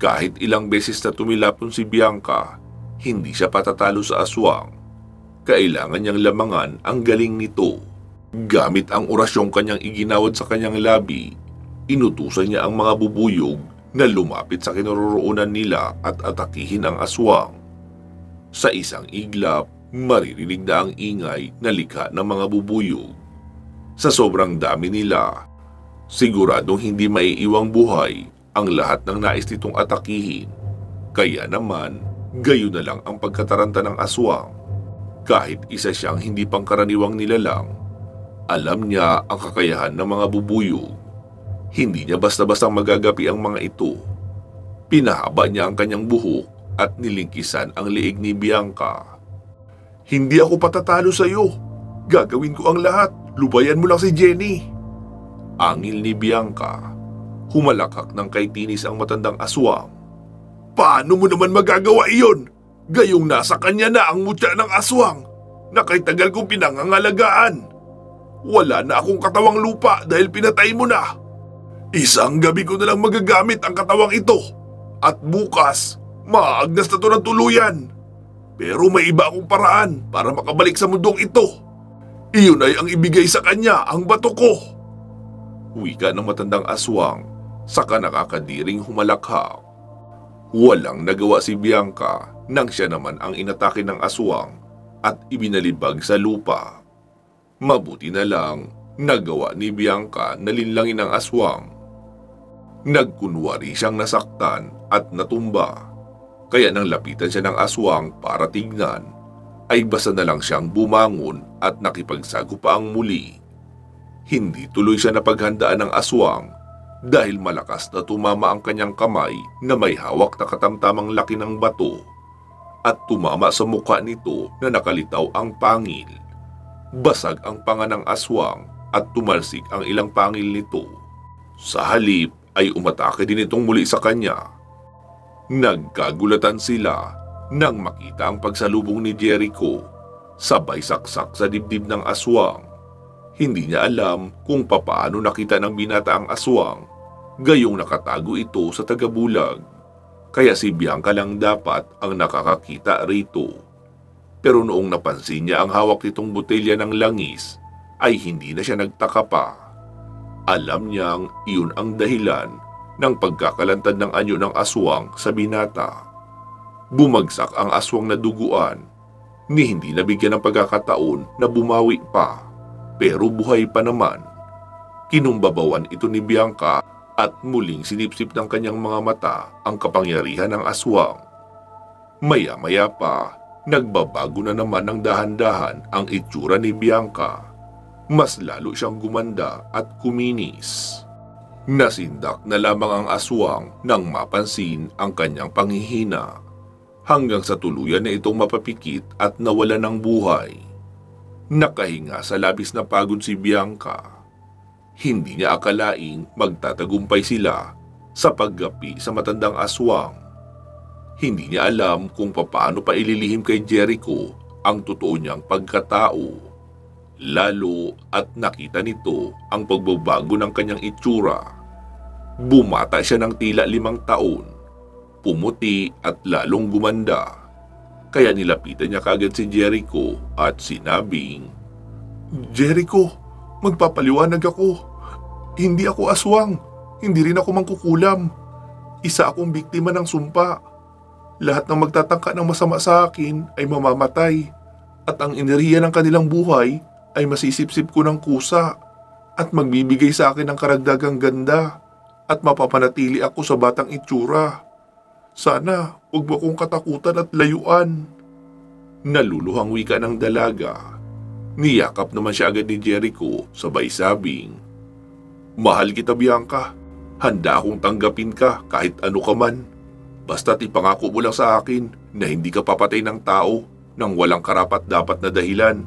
Kahit ilang beses na tumilapon si Bianca, hindi siya patatalo sa aswang. Kailangan niyang lamangan ang galing nito. Gamit ang orasyong kanyang iginawad sa kanyang labi, inutusan niya ang mga bubuyog na lumapit sa kinaroroonan nila at atakihin ang aswang. Sa isang iglap, maririnig na ang ingay na likha ng mga bubuyog. Sa sobrang dami nila, siguradong hindi maiiwang buhay ang lahat ng nais nitong atakihin. Kaya naman, gayon na lang ang pagkataranta ng aswang. Kahit isa siyang hindi pangkaraniwang nilalang, alam niya ang kakayahan ng mga bubuyog. Hindi niya basta-bastang magagapi ang mga ito. Pinahaba niya ang kanyang buhok at nilingkisan ang liig ni Bianca. "Hindi ako patatalo sa iyo. Gagawin ko ang lahat. Lubayan mo lang si Jenny." Angil ni Bianca. Humalakhak ng kay tinis ang matandang aswang. "Paano mo naman magagawa iyon? Gayong nasa kanya na ang mutya ng aswang na kay tagal kong pinangangalagaan. Wala na akong katawang lupa dahil pinatay mo na. Isang gabi ko na lang magagamit ang katawang ito at bukas maaagnas na to ng tuluyan. Pero may iba akong paraan para makabalik sa mundong ito. Iyon ay ang ibigay sa kanya ang bato ko." Wika ng matandang aswang, saka nakakadiring humalakhak. Walang nagawa si Bianca nang siya naman ang inatake ng aswang at ibinalibag sa lupa. Mabuti na lang nagawa ni Bianca na linlangin ang aswang. Nagkunwari siyang nasaktan at natumba, kaya nang lapitan siya ng aswang para tignan, ay basta na lang siyang bumangon at nakipagsagupaang muli. Hindi tuloy siya napaghandaan ng aswang dahil malakas na tumama ang kanyang kamay na may hawak na katamtamang laki ng bato at tumama sa mukha nito na nakalitaw ang pangil. Basag ang panga ng aswang at tumalsik ang ilang pangil nito. Sa halip ay umatake din itong muli sa kanya. Nagkagulatan sila nang makita ang pagsalubong ni Jericho, sabay saksak sa dibdib ng aswang. Hindi niya alam kung papaano nakita ng binata ang aswang, gayong nakatago ito sa tagabulag. Kaya si Bianca lang dapat ang nakakakita rito. Pero noong napansin niya ang hawak nitong botelya ng langis, ay hindi na siya nagtaka pa. Alam niyang iyon ang dahilan ng pagkakalantad ng anyo ng aswang sa binata. Bumagsak ang aswang na duguan, ni hindi nabigyan ng pagkakataon na bumawi pa. Pero buhay pa naman. Kinumbabawan ito ni Bianca at muling sinipsip ng kanyang mga mata ang kapangyarihan ng aswang. Maya-maya pa, nagbabago na naman ng dahan-dahan ang itsura ni Bianca. Mas lalo siyang gumanda at kuminis. Nasindak na lamang ang aswang nang mapansin ang kanyang panghihina, hanggang sa tuluyan na itong mapapikit at nawala ng buhay. Nakahinga sa labis na pagod si Bianca. Hindi niya akalaing magtatagumpay sila sa paggapi sa matandang aswang. Hindi niya alam kung paano pa ililihim kay Jericho ang totoo niyang pagkatao. Lalo at nakita nito ang pagbabago ng kanyang itsura. Bumata siya ng tila 5 taon, pumuti at lalong gumanda. Kaya nilapitan niya kagad si Jericho at sinabing, "Jericho, magpapaliwanag ako. Hindi ako aswang, hindi rin ako mangkukulam. Isa akong biktima ng sumpa. Lahat ng magtatangka ng masama sa akin ay mamamatay, at ang enerhiya ng kanilang buhay ay masisipsip ko ng kusa at magbibigay sa akin ng karagdagang ganda at mapapanatili ako sa batang itsura. Sana huwag mo akong katakutan at layuan." Naluluhang wika ng dalaga. Niyakap naman siya agad ni Jericho, sabay sabing, "Mahal kita, Bianca. Handa akong tanggapin ka kahit ano ka man. Basta't ipangako mo lang sa akin na hindi ka papatay ng tao nang walang karapat-dapat na dahilan."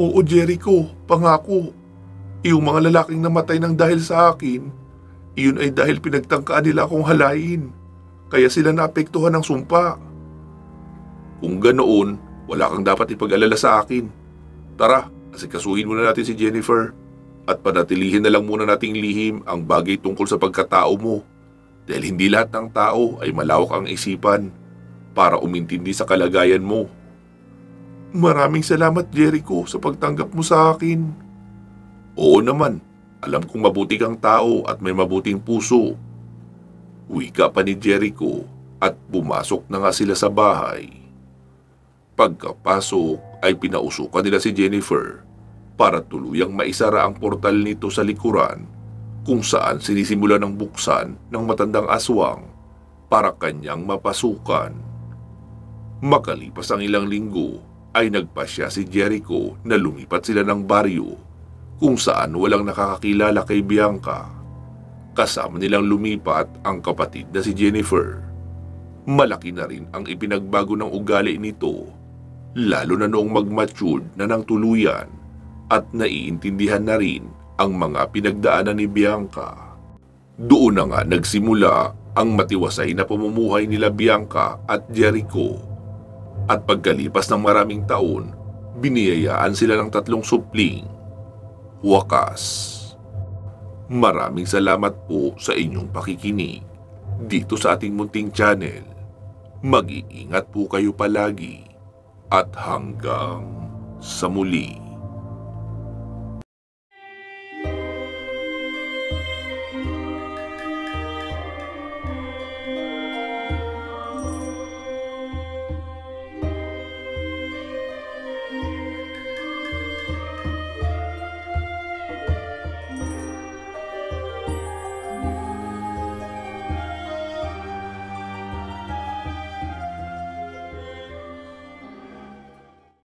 "Oo, Jericho, pangako. Iyong mga lalaking namatay ng dahil sa akin, iyon ay dahil pinagtangkaan nila akong halayin. Kaya sila naapektuhan ng sumpa." "Kung ganoon, wala kang dapat ipag-alala sa akin. Tara, asikasuhin muna natin si Jennifer at panatilihin na lang muna nating lihim ang bagay tungkol sa pagkatao mo, dahil hindi lahat ng tao ay malawak ang isipan para umintindi sa kalagayan mo." "Maraming salamat, Jericho, sa pagtanggap mo sa akin." "Oo naman, alam kong mabuti kang tao at may mabuting puso." Wika pa ni Jericho at pumasok na nga sila sa bahay. Pagkapasok ay pinausukan nila si Jennifer para tuluyang maisara ang portal nito sa likuran, kung saan sinisimula ng buksan ng matandang aswang para kanyang mapasukan. Makalipas ang ilang linggo ay nagpasya si Jericho na lumipat sila ng baryo, kung saan walang nakakakilala kay Bianca. Kasama nilang lumipat ang kapatid na si Jennifer. Malaki na rin ang ipinagbago ng ugali nito, lalo na noong mag-matured na ng tuluyan at naiintindihan na rin ang mga pinagdaanan ni Bianca. Doon na nga nagsimula ang matiwasay na pamumuhay nila Bianca at Jericho. At pagkalipas ng maraming taon, biniyayaan sila ng 3 supling. Wakas. Maraming salamat po sa inyong pakikinig dito sa ating munting channel. Mag-iingat po kayo palagi at hanggang sa muli.